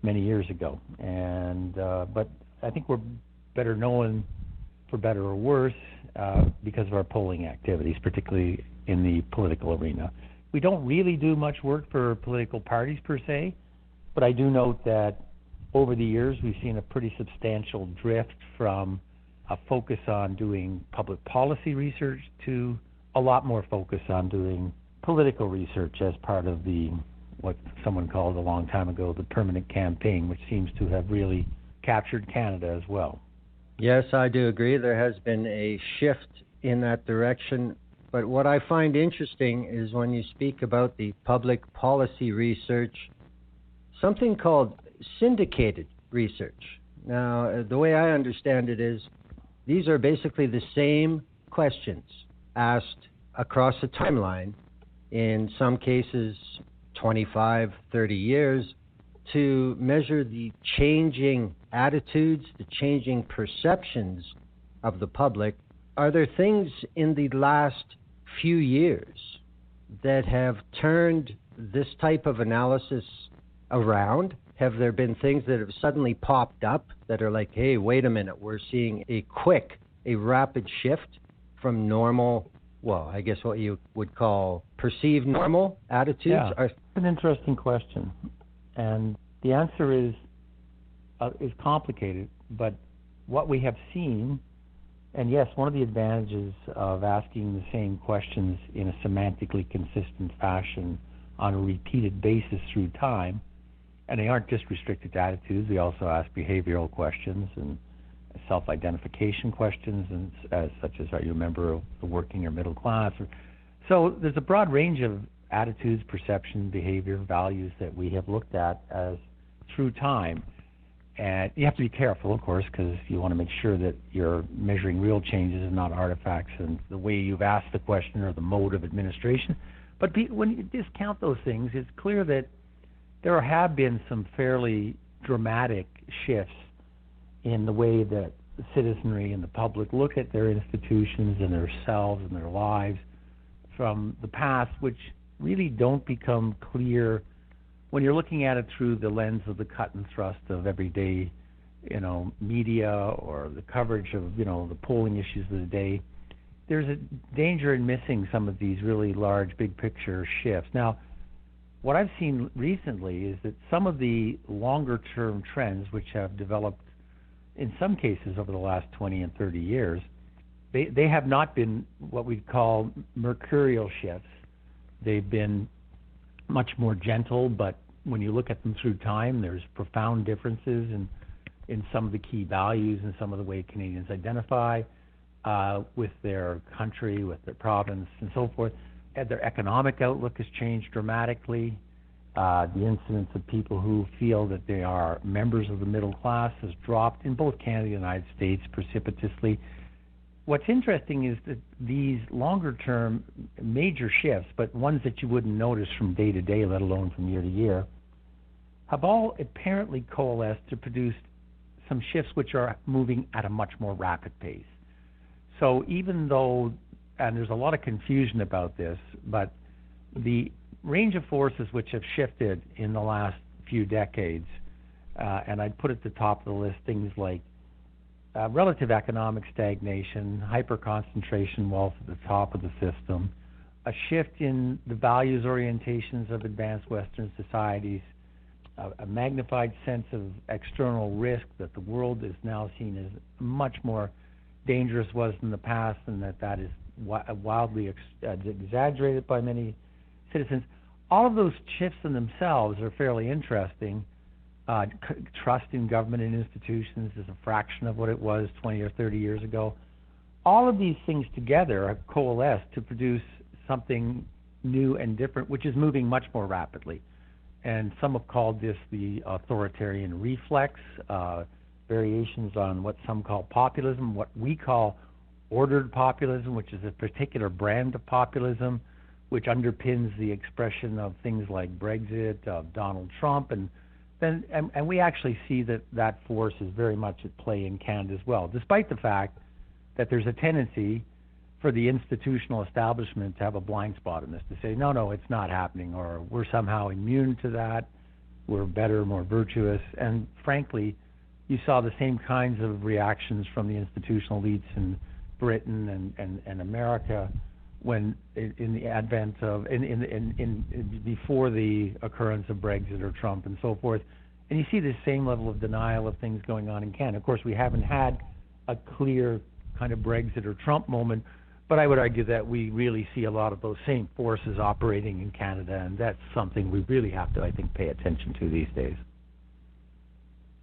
many years ago. And but I think we're better known, for better or worse, because of our polling activities, particularly in the political arena. We don't really do much work for political parties per se. But I do note that over the years, we've seen a pretty substantial drift from a focus on doing public policy research to a lot more focus on doing political research as part of what someone called a long time ago, the permanent campaign, which seems to have really captured Canada as well. Yes, I do agree. There has been a shift in that direction. But what I find interesting is when you speak about the public policy research, something called syndicated research. Now, the way I understand it is these are basically the same questions asked across a timeline, in some cases 25, 30 years to measure the changing attitudes, the changing perceptions of the public. Are there things in the last few years that have turned this type of analysis around? Have there been things that have suddenly popped up that are like, hey, wait a minute, we're seeing a rapid shift from normal, well, I guess what you would call perceived normal attitudes? Yeah, it's an interesting question. And the answer is complicated, but what we have seen, and yes, one of the advantages of asking the same questions in a semantically consistent fashion on a repeated basis through time, and they aren't just restricted to attitudes, we also ask behavioral questions and self-identification questions, and such as, are you a member of the working or middle class? So there's a broad range of attitudes, perception, behavior, values that we have looked at as through time. And you have to be careful, of course, because you want to make sure that you're measuring real changes and not artifacts and the way you've asked the question or the mode of administration. But when you discount those things, it's clear that there have been some fairly dramatic shifts in the way that the citizenry and the public look at their institutions and themselves and their lives from the past, which really don't become clear when you're looking at it through the lens of the cut and thrust of everyday, media or the coverage of, the polling issues of the day. There's a danger in missing some of these really large, big picture shifts. Now, what I've seen recently is that some of the longer term trends which have developed in some cases over the last 20 and 30 years, they have not been what we'd call mercurial shifts. They've been much more gentle, but when you look at them through time, there's profound differences in some of the key values and some of the way Canadians identify with their country, with their province, and so forth. And their economic outlook has changed dramatically. The incidence of people who feel that they are members of the middle class has dropped in both Canada and the United States precipitously. What's interesting is that these longer-term major shifts, but ones that you wouldn't notice from day to day, let alone from year to year, have all apparently coalesced to produce some shifts which are moving at a much more rapid pace. So even though, and there's a lot of confusion about this, but the range of forces which have shifted in the last few decades, and I'd put at the top of the list things like relative economic stagnation, hyper-concentration wealth at the top of the system, a shift in the values orientations of advanced Western societies, a magnified sense of external risk that the world is now seen as much more dangerous was in the past, and that is wildly exaggerated by many citizens. All of those shifts in themselves are fairly interesting. Trust in government and institutions is a fraction of what it was 20 or 30 years ago. All of these things together have coalesced to produce something new and different, which is moving much more rapidly. And some have called this the authoritarian reflex, variations on what some call populism, what we call ordered populism, which is a particular brand of populism, which underpins the expression of things like Brexit, of Donald Trump, and we actually see that force is very much at play in Canada as well, despite the fact that there's a tendency for the institutional establishment to have a blind spot in this, to say, no, it's not happening, or we're somehow immune to that, we're better, more virtuous. And frankly, you saw the same kinds of reactions from the institutional elites in Britain and America when in the advent of before the occurrence of Brexit or Trump and so forth. And you see the same level of denial of things going on in Canada. Of course, we haven't had a clear kind of Brexit or Trump moment, but I would argue that we really see a lot of those same forces operating in Canada, and that's something we really have to, I think, pay attention to these days.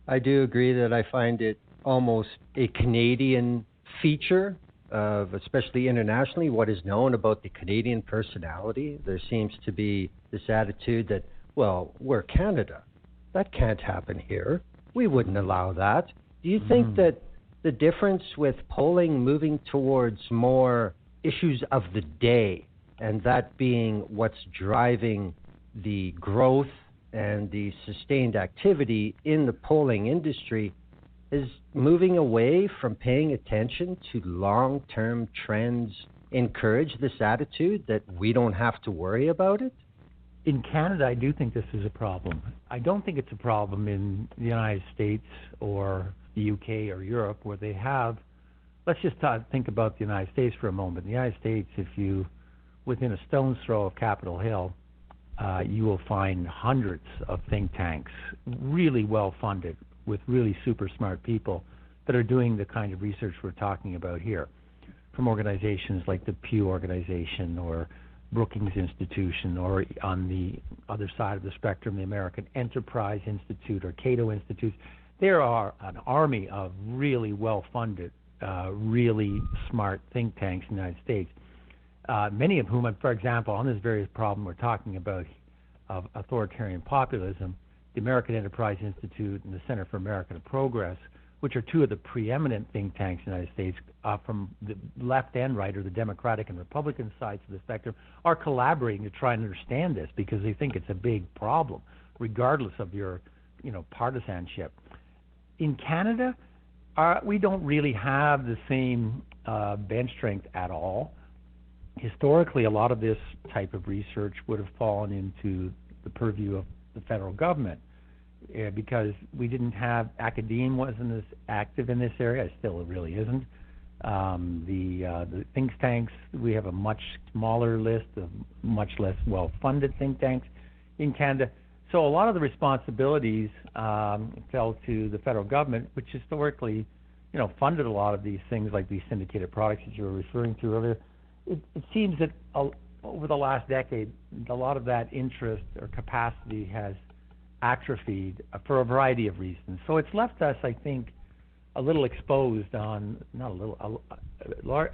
I do agree that I find it almost a Canadian feature of, especially internationally, what is known about the Canadian personality. There seems to be this attitude that, well, we're Canada. That can't happen here. We wouldn't allow that. Do you think that the difference with polling moving towards more issues of the day, and that being what's driving the growth and the sustained activity in the polling industry is moving away from paying attention to long-term trends encourage this attitude that we don't have to worry about it? In Canada, I do think this is a problem. I don't think it's a problem in the United States or the UK or Europe where they have, let's just think about the United States for a moment. In the United States, if you, within a stone's throw of Capitol Hill, you will find hundreds of think tanks, really well funded, with really super smart people that are doing the kind of research we're talking about here, from organizations like the Pew Organization or Brookings Institution, or on the other side of the spectrum, the American Enterprise Institute or Cato Institute. There are an army of really well-funded, really smart think tanks in the United States, many of whom, for example, on this very problem we're talking about of authoritarian populism, the American Enterprise Institute and the Center for American Progress, which are two of the preeminent think tanks in the United States, from the left and right, or the Democratic and Republican sides of the spectrum, are collaborating to try and understand this because they think it's a big problem, regardless of your, partisanship. In Canada, we don't really have the same bench strength at all. Historically, a lot of this type of research would have fallen into the purview of the federal government because we didn't have, academia wasn't as active in this area. It still really isn't. The think tanks, we have a much smaller list of much less well-funded think tanks in Canada. So a lot of the responsibilities fell to the federal government, which historically, funded a lot of these things like these syndicated products that you were referring to earlier. It seems that over the last decade, a lot of that interest or capacity has atrophied for a variety of reasons. So it's left us, I think, a little exposed on, not a little,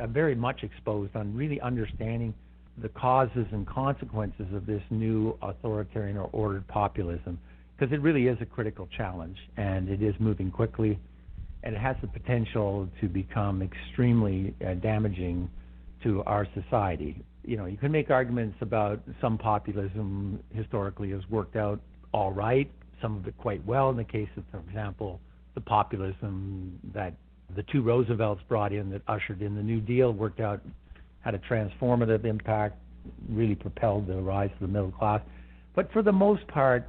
very much exposed on really understanding the causes and consequences of this new authoritarian or ordered populism, because it really is a critical challenge, and it is moving quickly, and it has the potential to become extremely damaging to our society. You can make arguments about some populism historically has worked out all right, some of it quite well in the case of, for example, the populism that the two Roosevelts brought in that ushered in the New Deal worked out, had a transformative impact, really propelled the rise of the middle class. But for the most part,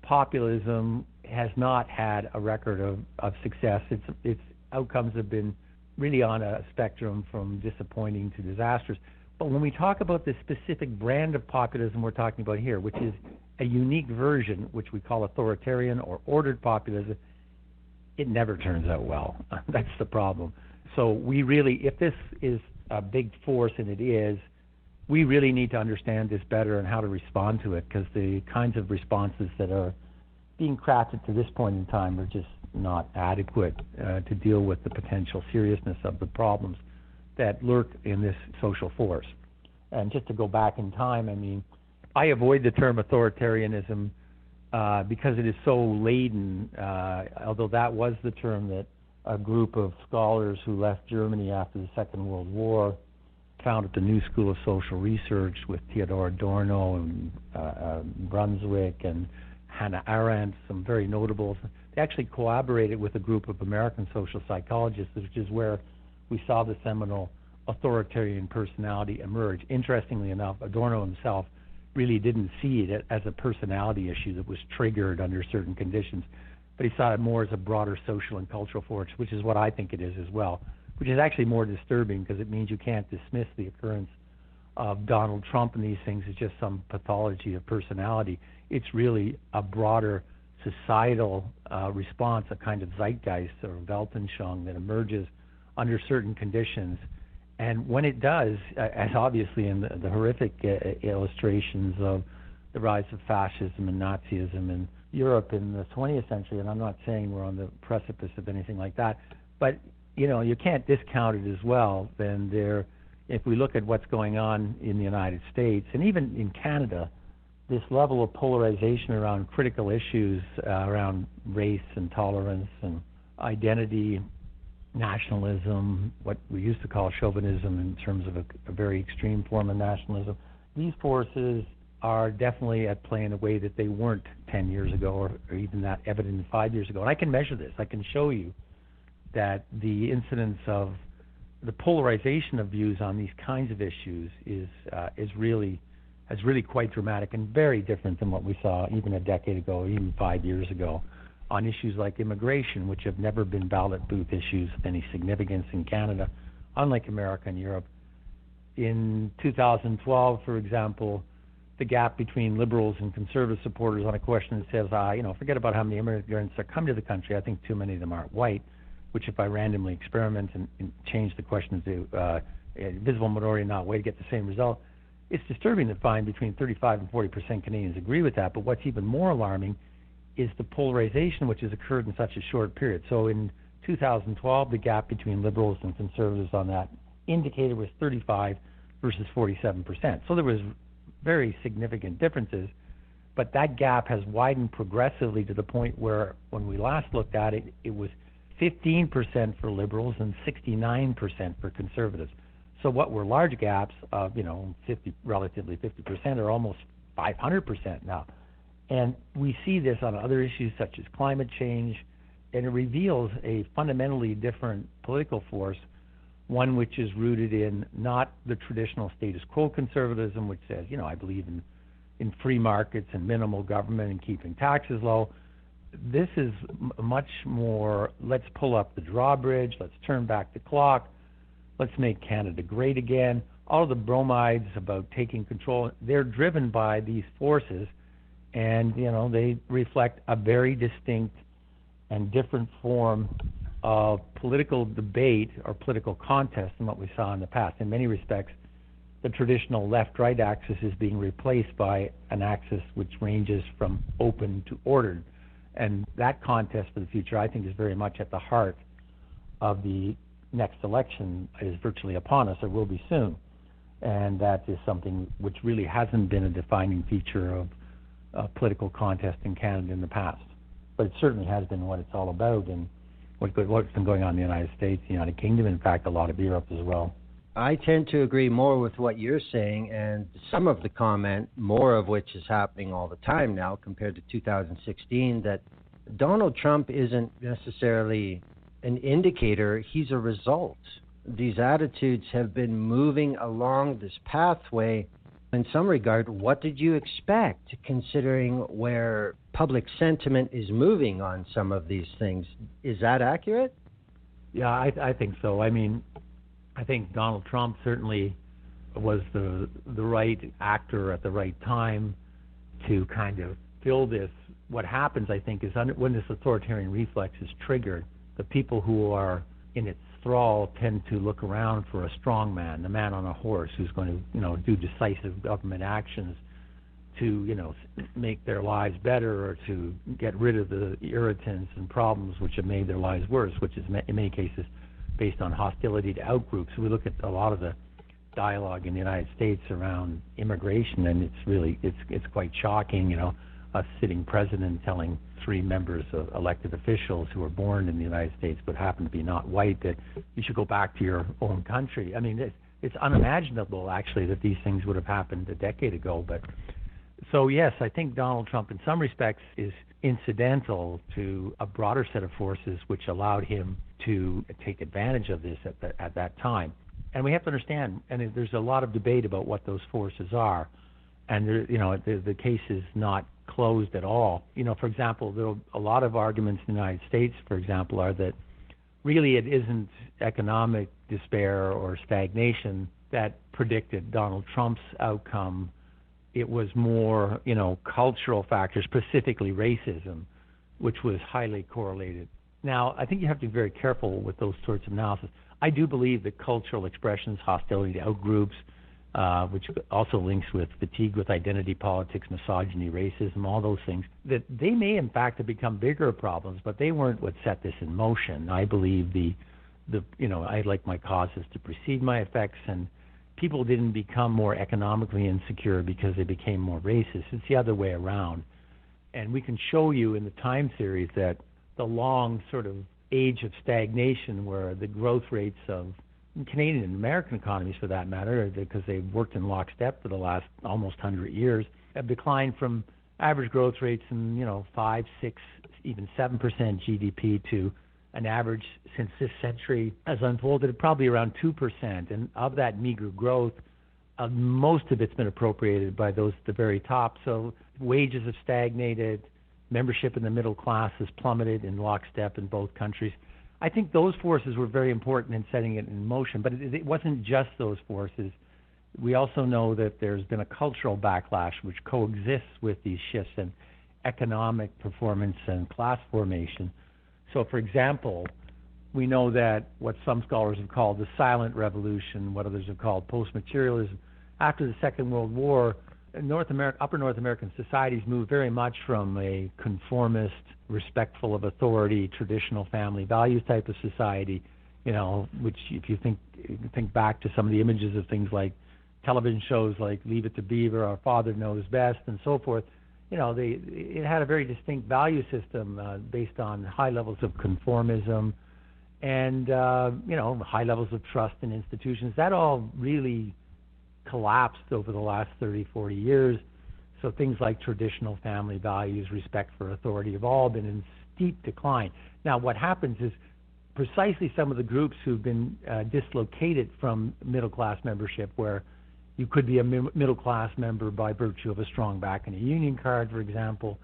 populism has not had a record of success. Its outcomes have been really on a spectrum from disappointing to disastrous. But when we talk about the specific brand of populism we're talking about here, which is a unique version, which we call authoritarian or ordered populism, it never turns out well. That's the problem. So we really, if this is a big force, and it is, we really need to understand this better and how to respond to it, because the kinds of responses that are being crafted to this point in time are just not adequate to deal with the potential seriousness of the problems that lurk in this social force. And just to go back in time, I avoid the term authoritarianism because it is so laden, although that was the term that a group of scholars who left Germany after the Second World War founded the New School of Social Research with Theodor Adorno and Brunswick and Hannah Arendt, some very notables. They actually collaborated with a group of American social psychologists, which is where we saw the seminal authoritarian personality emerge. Interestingly enough, Adorno himself really didn't see it as a personality issue that was triggered under certain conditions, but he saw it more as a broader social and cultural force, which is what I think it is as well, which is actually more disturbing because it means you can't dismiss the occurrence of Donald Trump and these things as just some pathology of personality. It's really a broader societal response, a kind of zeitgeist or Weltanschauung that emerges under certain conditions. And when it does, as obviously in the horrific illustrations of the rise of fascism and Nazism in Europe in the 20th century, and I'm not saying we're on the precipice of anything like that, but you can't discount it as well. Then if we look at what's going on in the United States and even in Canada, this level of polarization around critical issues around race and tolerance and identity, nationalism, what we used to call chauvinism in terms of a very extreme form of nationalism, these forces are definitely at play in a way that they weren't 10 years ago or even that evident 5 years ago. And I can measure this. I can show you that the incidence of the polarization of views on these kinds of issues is really quite dramatic and very different than what we saw even a decade ago, or even 5 years ago, on issues like immigration, which have never been ballot booth issues of any significance in Canada, unlike America and Europe. In 2012, for example, the gap between liberals and conservative supporters on a question that says, forget about how many immigrants are coming to the country, I think too many of them aren't white, which if I randomly experiment and change the question to visible minority not white, get the same result. It's disturbing to find between 35 and 40% Canadians agree with that, but what's even more alarming is the polarization which has occurred in such a short period. So in 2012, the gap between liberals and conservatives on that indicator was 35 versus 47%. So there was very significant differences, but that gap has widened progressively to the point where when we last looked at it, it was 15% for liberals and 69% for conservatives. So what were large gaps of, relatively 50% are almost 500% now. And we see this on other issues such as climate change, and it reveals a fundamentally different political force, one which is rooted in not the traditional status quo conservatism, which says, I believe in free markets and minimal government and keeping taxes low. This is much more, let's pull up the drawbridge, let's turn back the clock, let's make Canada great again. All of the bromides about taking control, they're driven by these forces, and they reflect a very distinct and different form of political debate or political contest than what we saw in the past. In many respects, the traditional left-right axis is being replaced by an axis which ranges from open to ordered. And that contest for the future, I think, is very much at the heart of the next election. Is virtually upon us, or will be soon. And that is something which really hasn't been a defining feature of political contest in Canada in the past. But it certainly has been what it's all about, and what's been going on in the United States, the United Kingdom, in fact, a lot of Europe as well. I tend to agree more with what you're saying, and some of the comment, more of which is happening all the time now compared to 2016, that Donald Trump isn't necessarily an indicator, he's a result. These attitudes have been moving along this pathway. In some regard, what did you expect, considering where public sentiment is moving on some of these things? Is that accurate? Yeah, I think so. I mean, I think Donald Trump certainly was the right actor at the right time to kind of fill this. What happens, I think, is when this authoritarian reflex is triggered, the people who are in its thrall tend to look around for a strong man, the man on a horse who's going to, do decisive government actions to, make their lives better or to get rid of the irritants and problems which have made their lives worse, which is in many cases based on hostility to outgroups. We look at a lot of the dialogue in the United States around immigration, and it's quite shocking, a sitting president telling 3 members of elected officials who were born in the United States but happen to be not white that you should go back to your own country. I mean, it's unimaginable, actually, that these things would have happened a decade ago. But so, yes, I think Donald Trump, in some respects, is incidental to a broader set of forces which allowed him to take advantage of this at that time. And we have to understand, and there's a lot of debate about what those forces are, and the case is not closed at all. For example, there are a lot of arguments in the United States, for example, are that really it isn't economic despair or stagnation that predicted Donald Trump's outcome. It was more, cultural factors, specifically racism, which was highly correlated. Now, I think you have to be very careful with those sorts of analysis. I do believe that cultural expressions, hostility to outgroups, which also links with fatigue with identity politics, misogyny, racism, all those things, that they may in fact have become bigger problems, but they weren't what set this in motion. I believe I like my causes to precede my effects, and people didn't become more economically insecure because they became more racist. It's the other way around. And we can show you in the time series that the long sort of age of stagnation where the growth rates of Canadian and American economies, for that matter, because they've worked in lockstep for the last almost 100 years, a decline from average growth rates in 5, 6, even 7% GDP to an average since this century has unfolded probably around 2%. And of that meager growth, most of it's been appropriated by those at the very top. So wages have stagnated, membership in the middle class has plummeted in lockstep in both countries. I think those forces were very important in setting it in motion, but it wasn't just those forces. We also know that there's been a cultural backlash which coexists with these shifts in economic performance and class formation. So, for example, we know that what some scholars have called the silent revolution, what others have called post-materialism, after the Second World War, upper North American societies moved very much from a conformist, respectful of authority, traditional family values type of society, which if you think back to some of the images of things like television shows like Leave It to Beaver, Our Father Knows Best, and so forth, it had a very distinct value system based on high levels of conformism and, high levels of trust in institutions. That all really collapsed over the last 30, 40 years. So things like traditional family values, respect for authority have all been in steep decline. Now, what happens is precisely some of the groups who've been dislocated from middle-class membership, where you could be a middle-class member by virtue of a strong back and a union card, for example.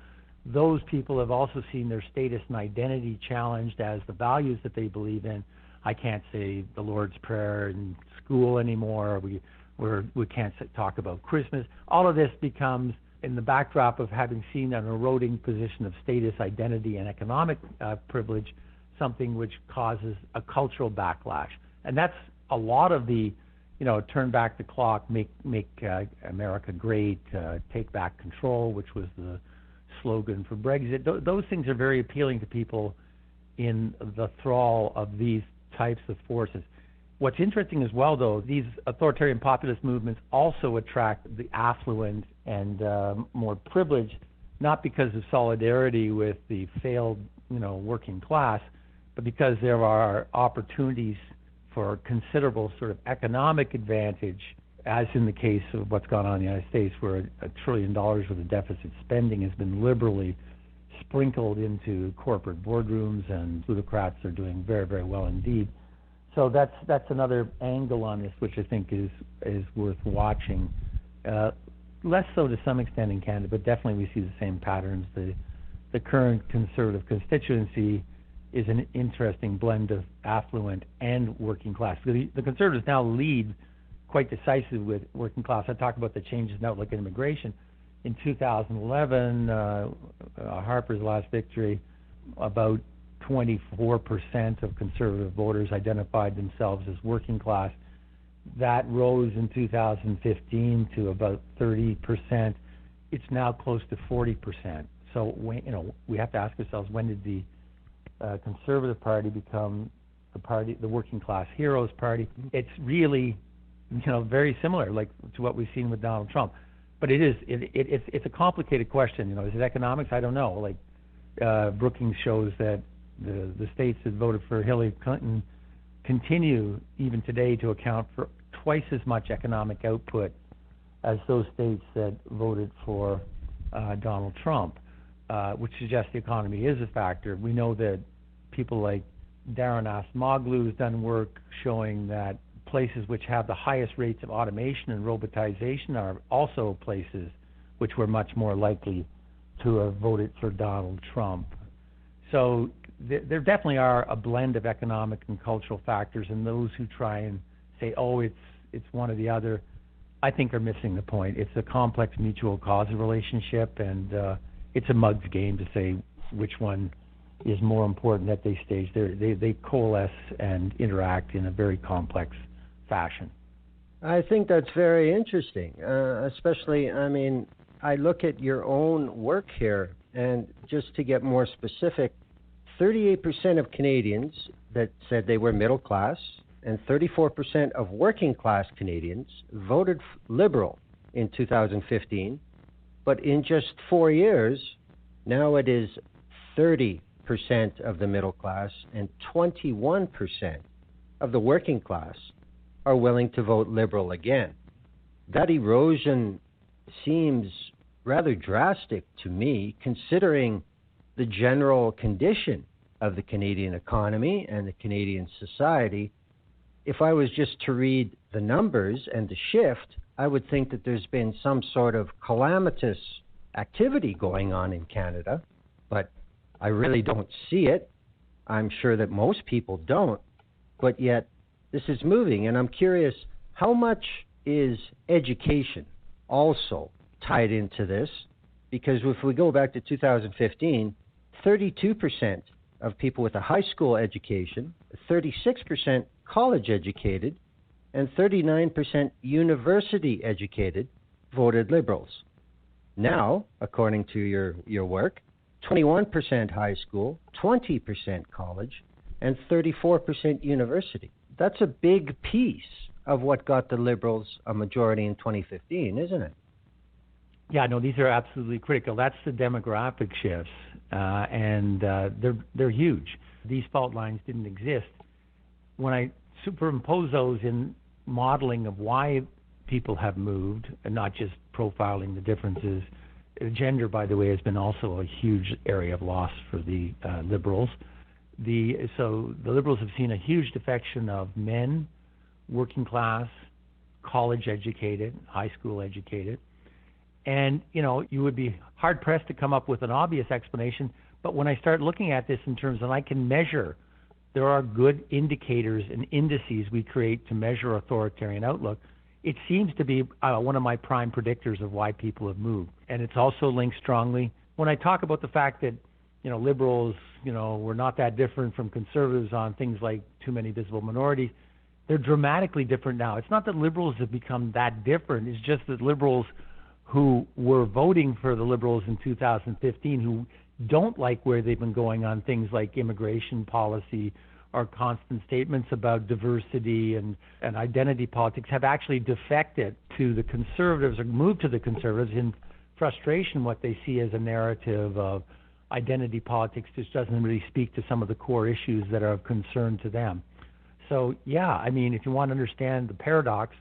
Those people have also seen their status and identity challenged as the values that they believe in. I can't say the Lord's Prayer in school anymore. We can't talk about Christmas. All of this becomes, in the backdrop of having seen an eroding position of status, identity, and economic privilege, something which causes a cultural backlash. And that's a lot of the turn back the clock, make America great, take back control, which was the slogan for Brexit. Those things are very appealing to people in the thrall of these types of forces. What's interesting as well, though, these authoritarian populist movements also attract the affluent and more privileged, not because of solidarity with the failed, working class, but because there are opportunities for considerable sort of economic advantage, as in the case of what's gone on in the United States, where $1 trillion worth of deficit spending has been liberally sprinkled into corporate boardrooms, and plutocrats are doing very, very well indeed. So that's another angle on this, which I think is worth watching. Less so to some extent in Canada, but definitely we see the same patterns. The current Conservative constituency is an interesting blend of affluent and working class. The Conservatives now lead quite decisively with working class. I talk about the changes in outlook in immigration. In 2011, Harper's last victory, about 24% of Conservative voters identified themselves as working class. That rose in 2015 to about 30%. It's now close to 40%. So we have to ask ourselves, when did the Conservative Party become the working class heroes party? It's really, very similar, like to what we've seen with Donald Trump. But it's a complicated question. Is it economics? I don't know. Like Brookings shows that the states that voted for Hillary Clinton continue even today to account for twice as much economic output as those states that voted for Donald Trump, which suggests the economy is a factor. We know that people like Darren Acemoglu has done work showing that places which have the highest rates of automation and robotization are also places which were much more likely to have voted for Donald Trump. So there definitely are a blend of economic and cultural factors, and those who try and say, it's one or the other, I think are missing the point. It's a complex mutual causal relationship, and it's a mug's game to say which one is more important at this stage. They coalesce and interact in a very complex fashion. I think that's very interesting, especially, I look at your own work here, and just to get more specific, 38% of Canadians that said they were middle class and 34% of working class Canadians voted Liberal in 2015. But in just 4 years, now it is 30% of the middle class and 21% of the working class are willing to vote Liberal again. That erosion seems rather drastic to me, considering the general condition of the Canadian economy and the Canadian society. If I was just to read the numbers and the shift, I would think that there's been some sort of calamitous activity going on in Canada, but I really don't see it. I'm sure that most people don't, but yet this is moving. And I'm curious, how much is education also tied into this? Because if we go back to 2015, 32% of people with a high school education, 36% college educated, and 39% university educated voted Liberals. Now, according to your work, 21% high school, 20% college, and 34% university. That's a big piece of what got the Liberals a majority in 2015, isn't it? Yeah, no, these are absolutely critical. That's the demographic shifts, and they're huge. These fault lines didn't exist. When I superimpose those in modeling of why people have moved, and not just profiling the differences, gender, by the way, has been also a huge area of loss for the Liberals. So the Liberals have seen a huge defection of men, working class, college educated, high school educated. And, you would be hard-pressed to come up with an obvious explanation, but when I start looking at this in terms of I can measure, there are good indicators and indices we create to measure authoritarian outlook. It seems to be one of my prime predictors of why people have moved. And it's also linked strongly. When I talk about the fact that, Liberals, were not that different from conservatives on things like too many visible minorities, they're dramatically different now. It's not that Liberals have become that different. It's just that Liberals who were voting for the Liberals in 2015, who don't like where they've been going on things like immigration policy or constant statements about diversity and identity politics, have actually defected to the conservatives or moved to the conservatives in frustration. What they see as a narrative of identity politics just doesn't really speak to some of the core issues that are of concern to them. So, yeah, if you want to understand the paradox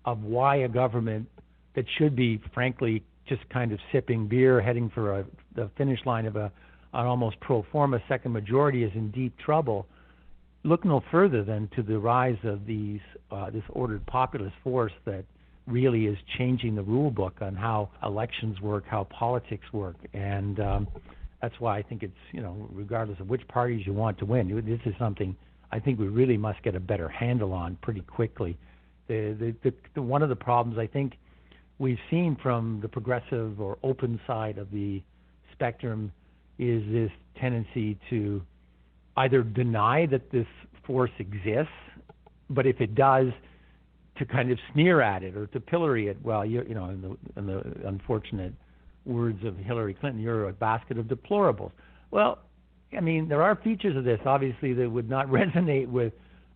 of why a government that should be, frankly, just kind of sipping beer, heading for the finish line of an almost pro forma second majority is in deep trouble, look no further than to the rise of this ordered populist force that really is changing the rule book on how elections work, how politics work. And that's why I think it's, regardless of which parties you want to win, this is something I think we really must get a better handle on pretty quickly. One of the problems I think we've seen from the progressive or open side of the spectrum is this tendency to either deny that this force exists, but if it does, to kind of sneer at it or to pillory it. Well, in the unfortunate words of Hillary Clinton, you're a basket of deplorables. Well, there are features of this, obviously, that would not resonate with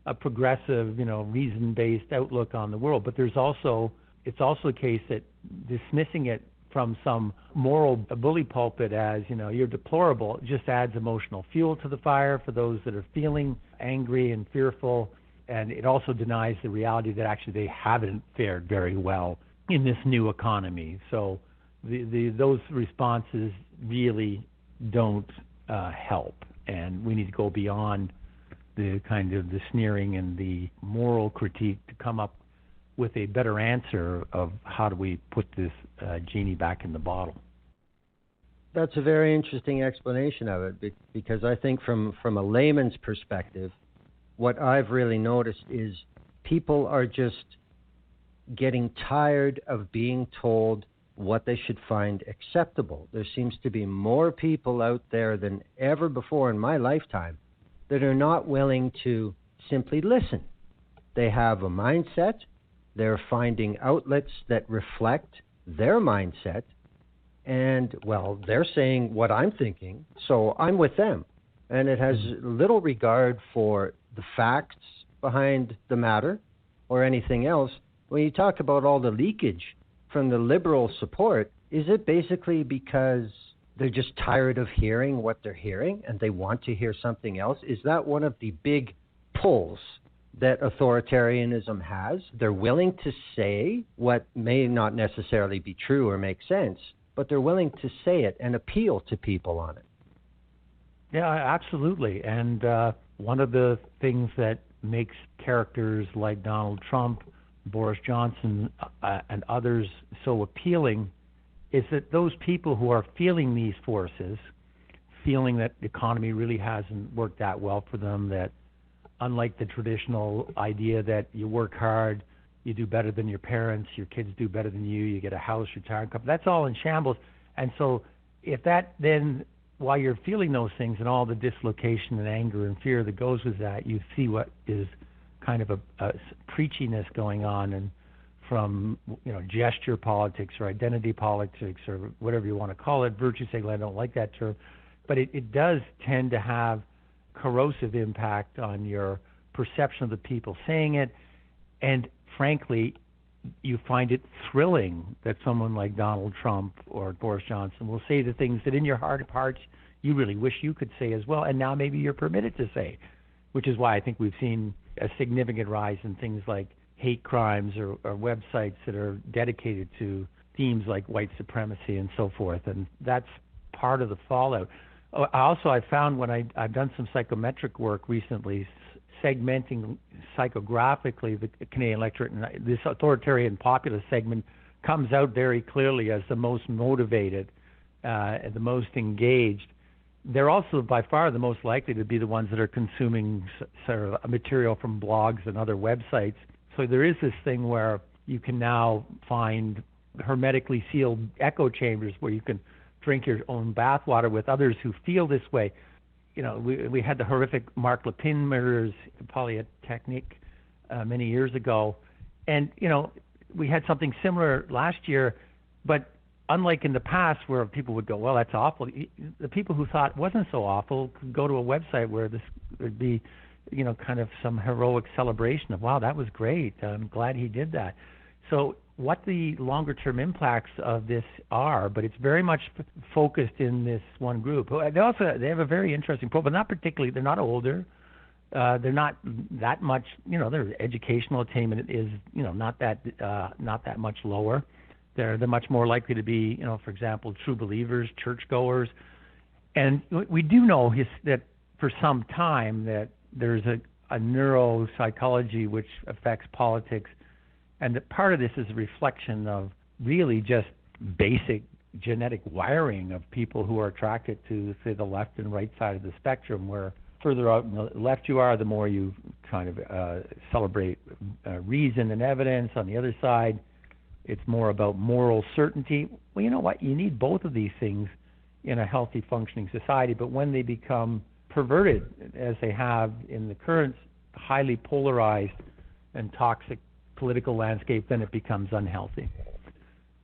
a progressive, reason-based outlook on the world. But it's also a case that dismissing it from some moral bully pulpit as, you're deplorable, just adds emotional fuel to the fire for those that are feeling angry and fearful. And it also denies the reality that actually they haven't fared very well in this new economy. So those responses really don't help. And we need to go beyond the kind of the sneering and the moral critique to come up with a better answer of how do we put this genie back in the bottle. That's a very interesting explanation of it, because I think from a layman's perspective, what I've really noticed is people are just getting tired of being told what they should find acceptable. There seems to be more people out there than ever before in my lifetime that are not willing to simply listen. They have a mindset. They're finding outlets that reflect their mindset. And, well, they're saying what I'm thinking, so I'm with them. And it has little regard for the facts behind the matter or anything else. When you talk about all the leakage from the Liberal support, is it basically because they're just tired of hearing what they're hearing and they want to hear something else? Is that one of the big pulls that authoritarianism has? They're willing to say what may not necessarily be true or make sense, but they're willing to say it and appeal to people on it. Yeah, absolutely. And one of the things that makes characters like Donald Trump, Boris Johnson, and others so appealing is that those people who are feeling these forces, feeling that the economy really hasn't worked that well for them, that unlike the traditional idea that you work hard, you do better than your parents, your kids do better than you get a house, retirement company, that's all in shambles. And so if that then, while you're feeling those things and all the dislocation and anger and fear that goes with that, you see what is kind of a preachiness going on, and from gesture politics or identity politics or whatever you want to call it, virtue signaling, I don't like that term, but it does tend to have corrosive impact on your perception of the people saying it. And frankly, you find it thrilling that someone like Donald Trump or Boris Johnson will say the things that in your heart of hearts you really wish you could say as well, and now maybe you're permitted to say, which is why I think we've seen a significant rise in things like hate crimes or websites that are dedicated to themes like white supremacy and so forth, and that's part of the fallout. Also, I found when I've done some psychometric work recently, segmenting psychographically the Canadian electorate, and this authoritarian populist segment comes out very clearly as the most motivated and the most engaged. They're also by far the most likely to be the ones that are consuming sort of material from blogs and other websites. So there is this thing where you can now find hermetically sealed echo chambers where you can drink your own bathwater with others who feel this way. We had the horrific Marc Lepine murders, Polytechnique, many years ago. And, we had something similar last year, but unlike in the past where people would go, well, that's awful, the people who thought it wasn't so awful could go to a website where this would be, kind of some heroic celebration of, wow, that was great. I'm glad he did that. So what the longer-term impacts of this are, but it's very much focused in this one group. They have a very interesting profile. Not particularly, they're not older. They're not that much. Their educational attainment is not that much lower. They're much more likely to be, for example, true believers, churchgoers, and we do know that for some time that there's a neuropsychology which affects politics. And that part of this is a reflection of really just basic genetic wiring of people who are attracted to, say, the left and right side of the spectrum, where further out on the left you are, the more you kind of celebrate reason and evidence. On the other side, it's more about moral certainty. Well, you know what? You need both of these things in a healthy, functioning society. But when they become perverted, as they have in the current highly polarized and toxic political landscape, then it becomes unhealthy.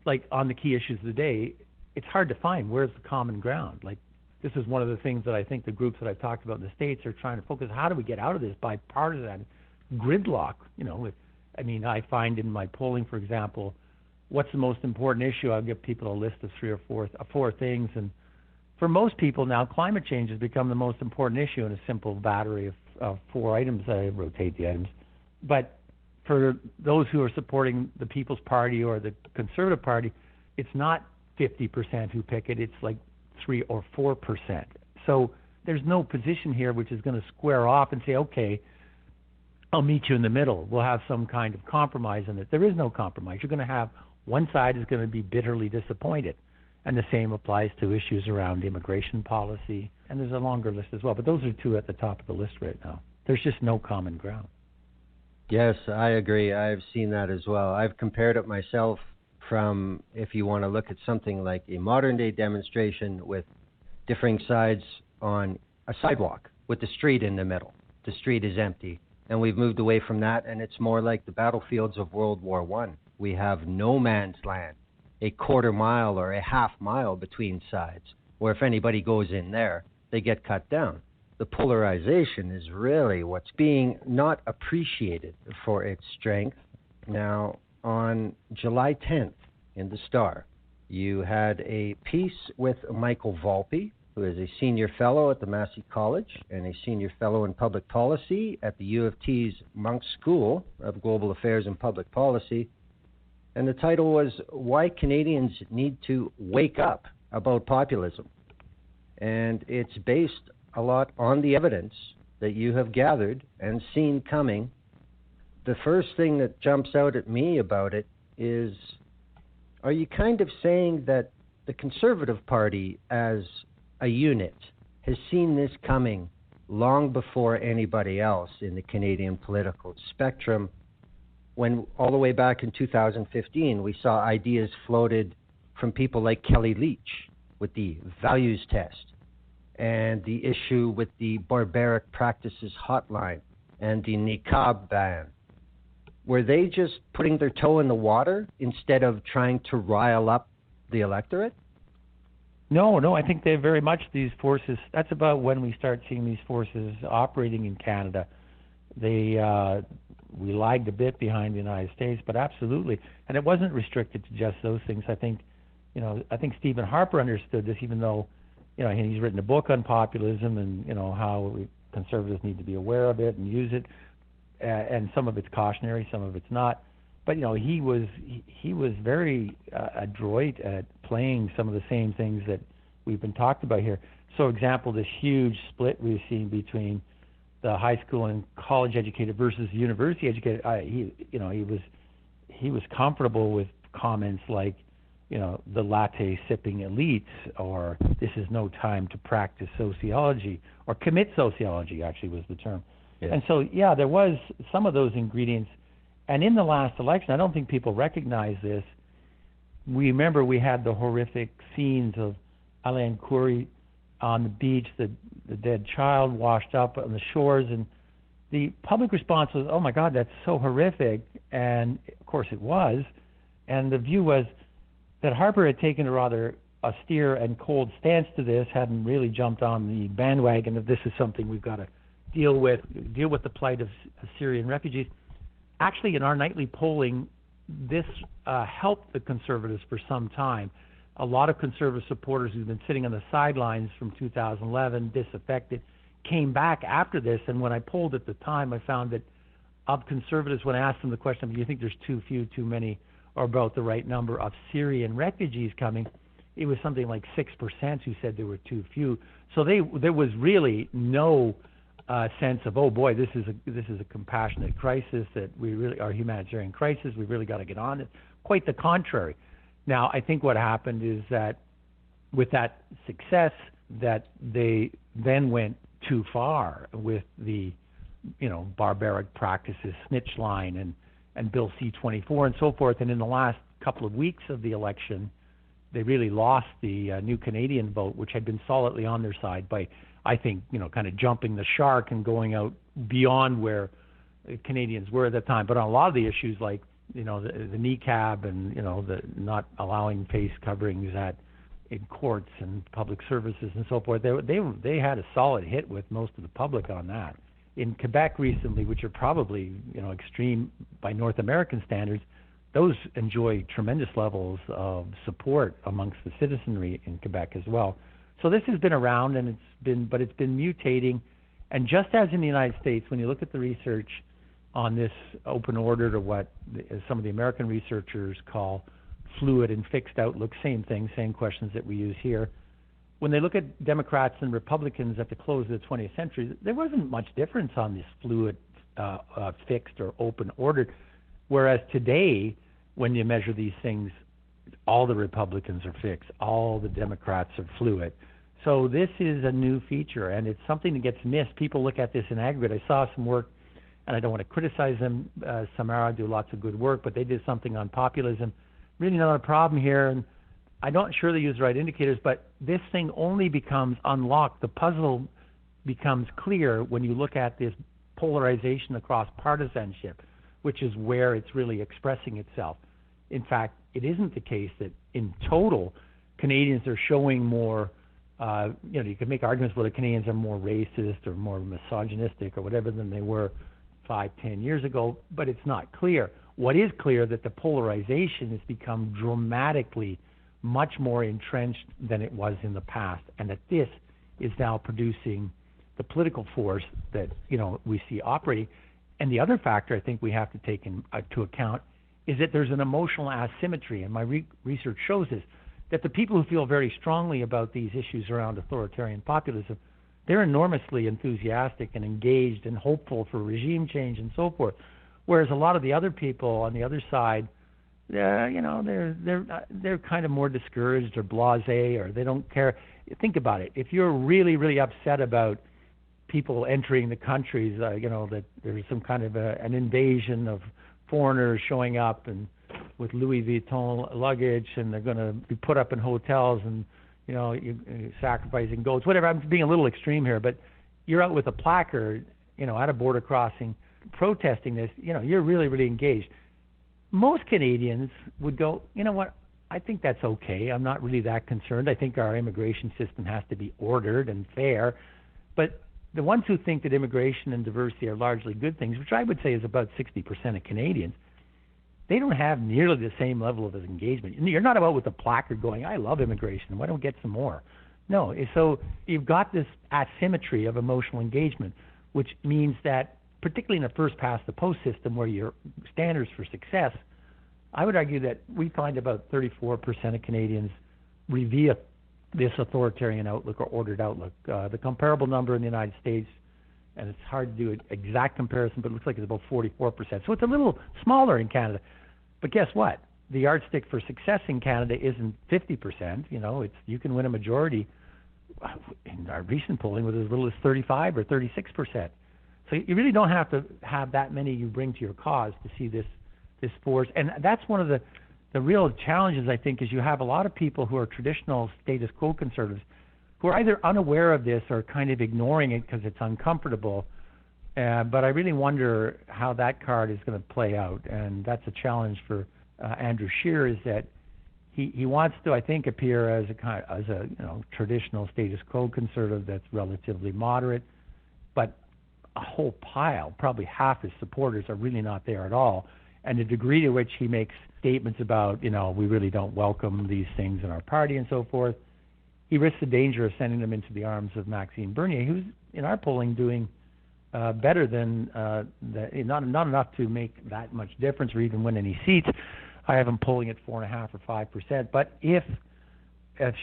Like on the key issues of the day, it's hard to find where's the common ground. Like this is one of the things that I think the groups that I've talked about in the States are trying to focus. How do we get out of this bipartisan gridlock? I find in my polling, for example, what's the most important issue? I'll give people a list of three or four things, and for most people now, climate change has become the most important issue in a simple battery of four items. I rotate the items, but for those who are supporting the People's Party or the Conservative Party, it's not 50% who pick it. It's like 3 or 4%. So there's no position here which is going to square off and say, okay, I'll meet you in the middle. We'll have some kind of compromise in it. There is no compromise. You're going to have one side is going to be bitterly disappointed. And the same applies to issues around immigration policy. And there's a longer list as well. But those are two at the top of the list right now. There's just no common ground. Yes, I agree. I've seen that as well. I've compared it myself from, if you want to look at something like a modern-day demonstration with differing sides on a sidewalk with the street in the middle. The street is empty. And we've moved away from that, and it's more like the battlefields of World War I. We have no man's land, a quarter mile or a half mile between sides, where if anybody goes in there, they get cut down. The polarization is really what's being not appreciated for its strength. Now, on July 10th in the Star, you had a piece with Michael Volpe, who is a senior fellow at the Massey College and a senior fellow in public policy at the U of T's Munk School of Global Affairs and Public Policy. And the title was Why Canadians Need to Wake Up About Populism. And it's based a lot on the evidence that you have gathered and seen coming. The first thing that jumps out at me about it is, are you kind of saying that the Conservative Party as a unit has seen this coming long before anybody else in the Canadian political spectrum, when all the way back in 2015 we saw ideas floated from people like Kelly Leach with the values test and the issue with the barbaric practices hotline and the niqab ban? Were they just putting their toe in the water instead of trying to rile up the electorate? No, I think they're very much these forces. That's about when we start seeing these forces operating in Canada. We lagged a bit behind the United States, but absolutely. And it wasn't restricted to just those things. I think Stephen Harper understood this, even though, he's written a book on populism and, how conservatives need to be aware of it and use it. And some of it's cautionary, some of it's not. But he was very adroit at playing some of the same things that we've been talked about here. So, example, this huge split we've seen between the high school and college educated versus university educated. He was comfortable with comments like, the latte sipping elites, or this is no time to practice sociology, or commit sociology actually was the term. Yeah. And so, there was some of those ingredients. And in the last election, I don't think people recognize this. We remember we had the horrific scenes of Alain Coury on the beach, the dead child washed up on the shores, and the public response was, oh my God, that's so horrific. And of course it was. And the view was that Harper had taken a rather austere and cold stance to this, hadn't really jumped on the bandwagon of this is something we've got to deal with the plight of Syrian refugees. Actually, in our nightly polling, this helped the Conservatives for some time. A lot of Conservative supporters who've been sitting on the sidelines from 2011, disaffected, came back after this. And when I polled at the time, I found that of Conservatives, when I asked them the question, do you think there's too few, too many, or about the right number of Syrian refugees coming, it was something like 6% who said there were too few. So there was really no sense of, oh boy, this is a compassionate crisis, that we really are a humanitarian crisis, we've really got to get on it. Quite the contrary. Now, I think what happened is that with that success, that they then went too far with the, barbaric practices, snitch line and Bill C-24 and so forth. And in the last couple of weeks of the election, they really lost the New Canadian vote, which had been solidly on their side by, I think, kind of jumping the shark and going out beyond where Canadians were at the time. But on a lot of the issues like, the niqab and, the not allowing face coverings in courts and public services and so forth, they had a solid hit with most of the public on that. In Quebec recently, which are probably, extreme by North American standards, those enjoy tremendous levels of support amongst the citizenry in Quebec as well. So this has been around, and it's been mutating. And just as in the United States, when you look at the research on this open order to what some of the American researchers call fluid and fixed outlook, same thing, same questions that we use here. When they look at Democrats and Republicans at the close of the 20th century, there wasn't much difference on this fluid, fixed or open order. Whereas today, when you measure these things, all the Republicans are fixed, all the Democrats are fluid. So this is a new feature, and it's something that gets missed. People look at this in aggregate. I saw some work, and I don't want to criticize them. Samara do lots of good work, but they did something on populism. Really not a problem here, and I'm not sure they use the right indicators, but this thing only becomes unlocked. The puzzle becomes clear when you look at this polarization across partisanship, which is where it's really expressing itself. In fact, it isn't the case that in total Canadians are showing more, you can make arguments whether Canadians are more racist or more misogynistic or whatever than they were 5-10 years ago, but it's not clear. What is clear that the polarization has become dramatically much more entrenched than it was in the past, and that this is now producing the political force that we see operating. And the other factor I think we have to take into account is that there's an emotional asymmetry, and my research shows this, that the people who feel very strongly about these issues around authoritarian populism, they're enormously enthusiastic and engaged and hopeful for regime change and so forth. Whereas a lot of the other people on the other side, they're kind of more discouraged or blasé, or they don't care. Think about it. If you're really, really upset about people entering the countries, that there's some kind of an invasion of foreigners showing up and with Louis Vuitton luggage, and they're going to be put up in hotels, and you sacrificing goats, whatever. I'm being a little extreme here, but you're out with a placard, at a border crossing, protesting this. You're really, really engaged. Most Canadians would go, you know what? I think that's okay. I'm not really that concerned. I think our immigration system has to be ordered and fair. But the ones who think that immigration and diversity are largely good things, which I would say is about 60% of Canadians, they don't have nearly the same level of engagement. You're not out with a placard going, I love immigration, why don't we get some more? No, so you've got this asymmetry of emotional engagement, which means that, particularly in a first-past-the-post system where your standards for success, I would argue that we find about 34% of Canadians revere this authoritarian outlook or ordered outlook. The comparable number in the United States, and it's hard to do an exact comparison, but it looks like it's about 44%. So it's a little smaller in Canada. But guess what? The yardstick for success in Canada isn't 50%. You can win a majority. In our recent polling, with as little as 35 or 36%. So you really don't have to have that many you bring to your cause to see this force. And that's one of the real challenges, I think, is you have a lot of people who are traditional status quo conservatives who are either unaware of this or kind of ignoring it because it's uncomfortable. But I really wonder how that card is going to play out. And that's a challenge for Andrew Scheer, is that he wants to, I think, appear as a traditional status quo conservative that's relatively moderate, but a whole pile, probably half his supporters, are really not there at all. And the degree to which he makes statements about, we really don't welcome these things in our party and so forth, he risks the danger of sending them into the arms of Maxime Bernier, who's in our polling doing better than not enough to make that much difference or even win any seats. I have him polling at 4.5 or 5%. But if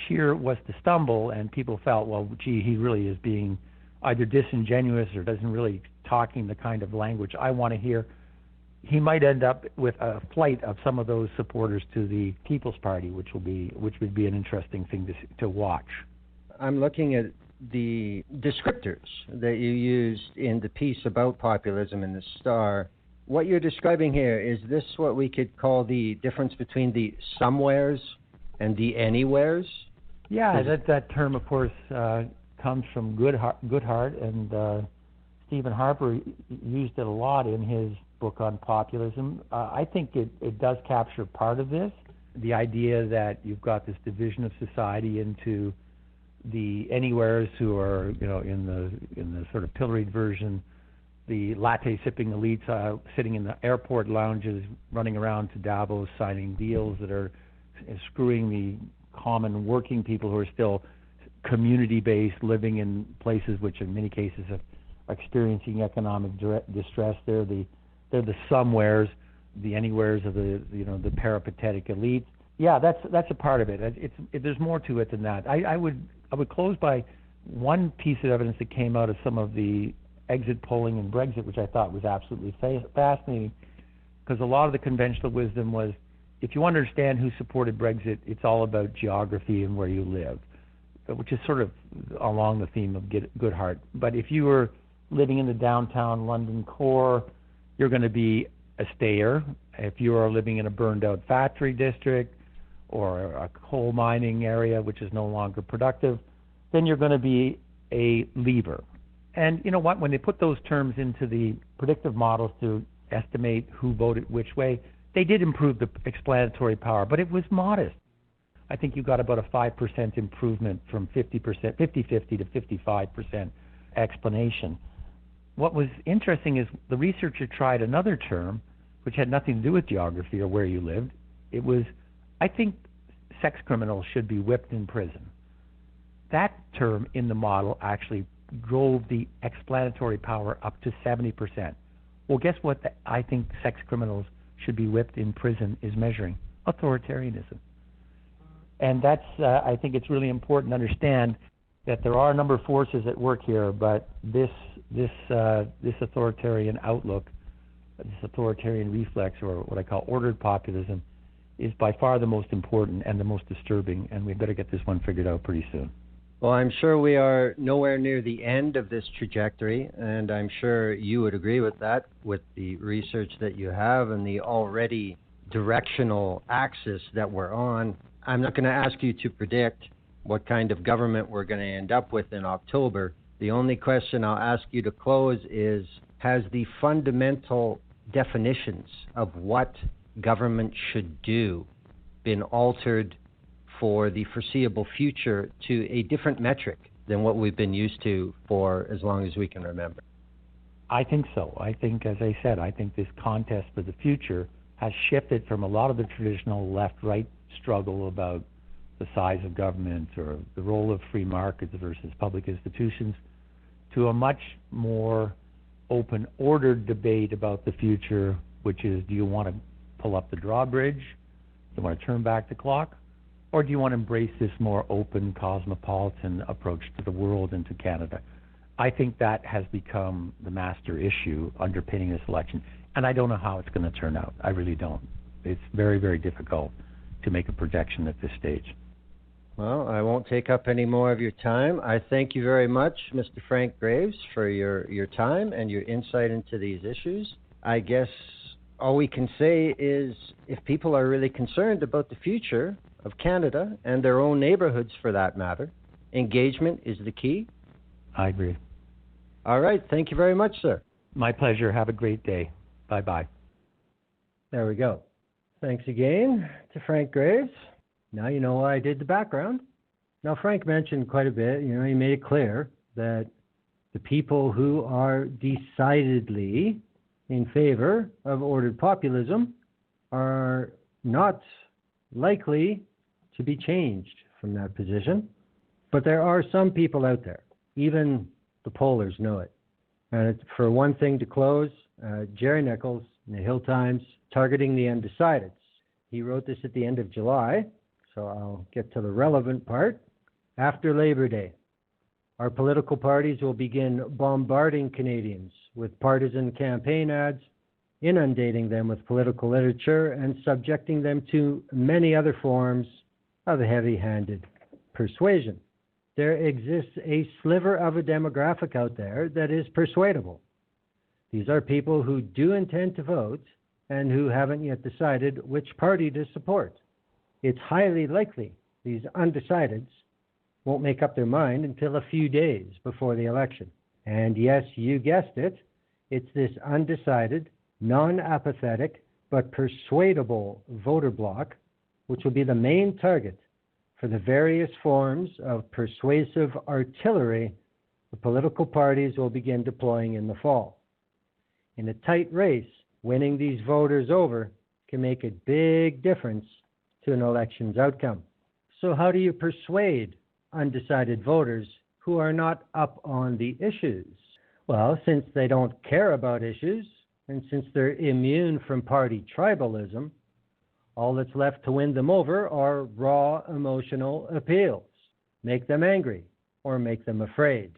Scheer was to stumble and people felt, well, gee, he really is being either disingenuous or doesn't really talking the kind of language I want to hear, he might end up with a flight of some of those supporters to the People's Party, which would be an interesting thing to watch. I'm looking at the descriptors that you used in the piece about populism in the Star. What you're describing here, is this what we could call the difference between the somewheres and the anywheres? Yeah, that term, of course, comes from Goodhart, and Stephen Harper used it a lot in his book on populism. I think it does capture part of this, the idea that you've got this division of society into the anywheres who are, in the sort of pilloried version, the latte sipping elites sitting in the airport lounges, running around to Davos, signing deals that are screwing the common working people who are still community-based, living in places which in many cases are experiencing economic distress. They're the somewheres, the anywheres of the peripatetic elite. Yeah, that's a part of it. There's more to it than that. I would close by one piece of evidence that came out of some of the exit polling in Brexit, which I thought was absolutely fascinating, because a lot of the conventional wisdom was, if you understand who supported Brexit, it's all about geography and where you live, which is sort of along the theme of Goodhart. But if you were living in the downtown London core, you're going to be a stayer. If you are living in a burned-out factory district or a coal mining area which is no longer productive, then you're going to be a leaver. And you know what? When they put those terms into the predictive models to estimate who voted which way, they did improve the explanatory power, but it was modest. I think you got about a 5% improvement from 50% to 55% explanation. What was interesting is the researcher tried another term, which had nothing to do with geography or where you lived. It was, I think sex criminals should be whipped in prison. That term in the model actually drove the explanatory power up to 70%. Well, guess what? I think sex criminals should be whipped in prison is measuring authoritarianism. And that's, I think it's really important to understand that there are a number of forces at work here, but this authoritarian outlook, this authoritarian reflex, or what I call ordered populism, is by far the most important and the most disturbing, and we better get this one figured out pretty soon. Well, I'm sure we are nowhere near the end of this trajectory, and I'm sure you would agree with that, with the research that you have and the already directional axis that we're on. I'm not going to ask you to predict what kind of government we're going to end up with in October. The only question I'll ask you to close is, has the fundamental definitions of what government should do been altered for the foreseeable future to a different metric than what we've been used to for as long as we can remember? I think so. I think, as I said, I think this contest for the future has shifted from a lot of the traditional left-right struggle about the size of government or the role of free markets versus public institutions to a much more open, ordered debate about the future, which is, do you want to pull up the drawbridge? Do you want to turn back the clock? Or do you want to embrace this more open, cosmopolitan approach to the world and to Canada? I think that has become the master issue underpinning this election. And I don't know how it's going to turn out. I really don't. It's very, very difficult to make a projection at this stage. Well, I won't take up any more of your time. I thank you very much, Mr. Frank Graves, for your time and your insight into these issues. I guess all we can say is, if people are really concerned about the future of Canada and their own neighborhoods for that matter, engagement is the key. I agree. All right. Thank you very much, sir. My pleasure. Have a great day. Bye-bye. There we go. Thanks again to Frank Graves. Now you know why I did the background. Now, Frank mentioned quite a bit. He made it clear that the people who are decidedly in favor of ordered populism are not likely to be changed from that position. But there are some people out there. Even the pollers know it. And for one thing to close, Jerry Nichols in the Hill Times, targeting the undecideds. He wrote this at the end of July, so I'll get to the relevant part. After Labor Day, our political parties will begin bombarding Canadians with partisan campaign ads, inundating them with political literature, and subjecting them to many other forms of heavy-handed persuasion. There exists a sliver of a demographic out there that is persuadable. These are people who do intend to vote and who haven't yet decided which party to support. It's highly likely these undecideds won't make up their mind until a few days before the election. And yes, you guessed it, it's this undecided, non-apathetic, but persuadable voter bloc which will be the main target for the various forms of persuasive artillery the political parties will begin deploying in the fall. In a tight race, winning these voters over can make a big difference to an election's outcome. So how do you persuade undecided voters who are not up on the issues? Well, since they don't care about issues, and since they're immune from party tribalism, all that's left to win them over are raw emotional appeals. Make them angry or make them afraid.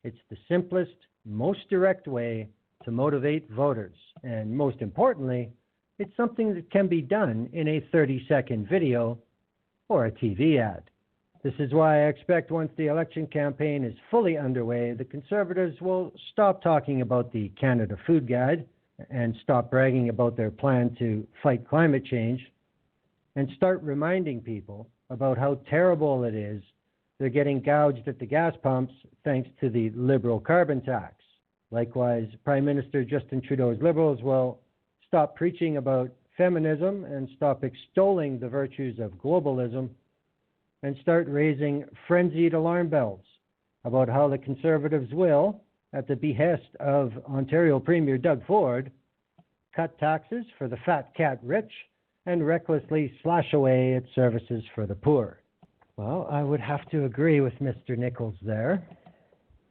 It's the simplest, most direct way to motivate voters. And most importantly, it's something that can be done in a 30-second video or a TV ad. This is why I expect once the election campaign is fully underway, the Conservatives will stop talking about the Canada Food Guide and stop bragging about their plan to fight climate change and start reminding people about how terrible it is they're getting gouged at the gas pumps thanks to the Liberal carbon tax. Likewise, Prime Minister Justin Trudeau's Liberals will stop preaching about feminism and stop extolling the virtues of globalism and start raising frenzied alarm bells about how the Conservatives will, at the behest of Ontario Premier Doug Ford, cut taxes for the fat cat rich and recklessly slash away at services for the poor. Well, I would have to agree with Mr. Nichols there.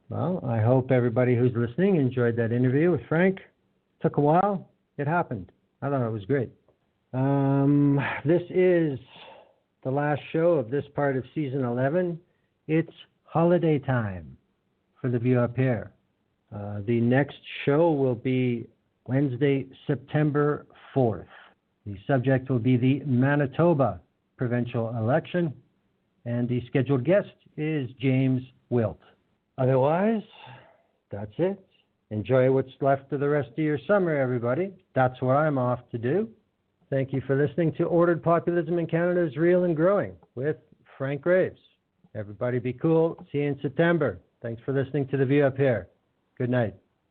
Well, I hope everybody who's listening enjoyed that interview with Frank. Took a while. It happened. I thought it was great. This is the last show of this part of season 11. It's holiday time for the View Up Here. The next show will be Wednesday, September 4th. The subject will be the Manitoba provincial election, and the scheduled guest is James Wilt. Otherwise, that's it. Enjoy what's left of the rest of your summer, everybody. That's what I'm off to do. Thank you for listening to Ordered Populism in Canada is Real and Growing with Frank Graves. Everybody be cool. See you in September. Thanks for listening to The View Up Here. Good night.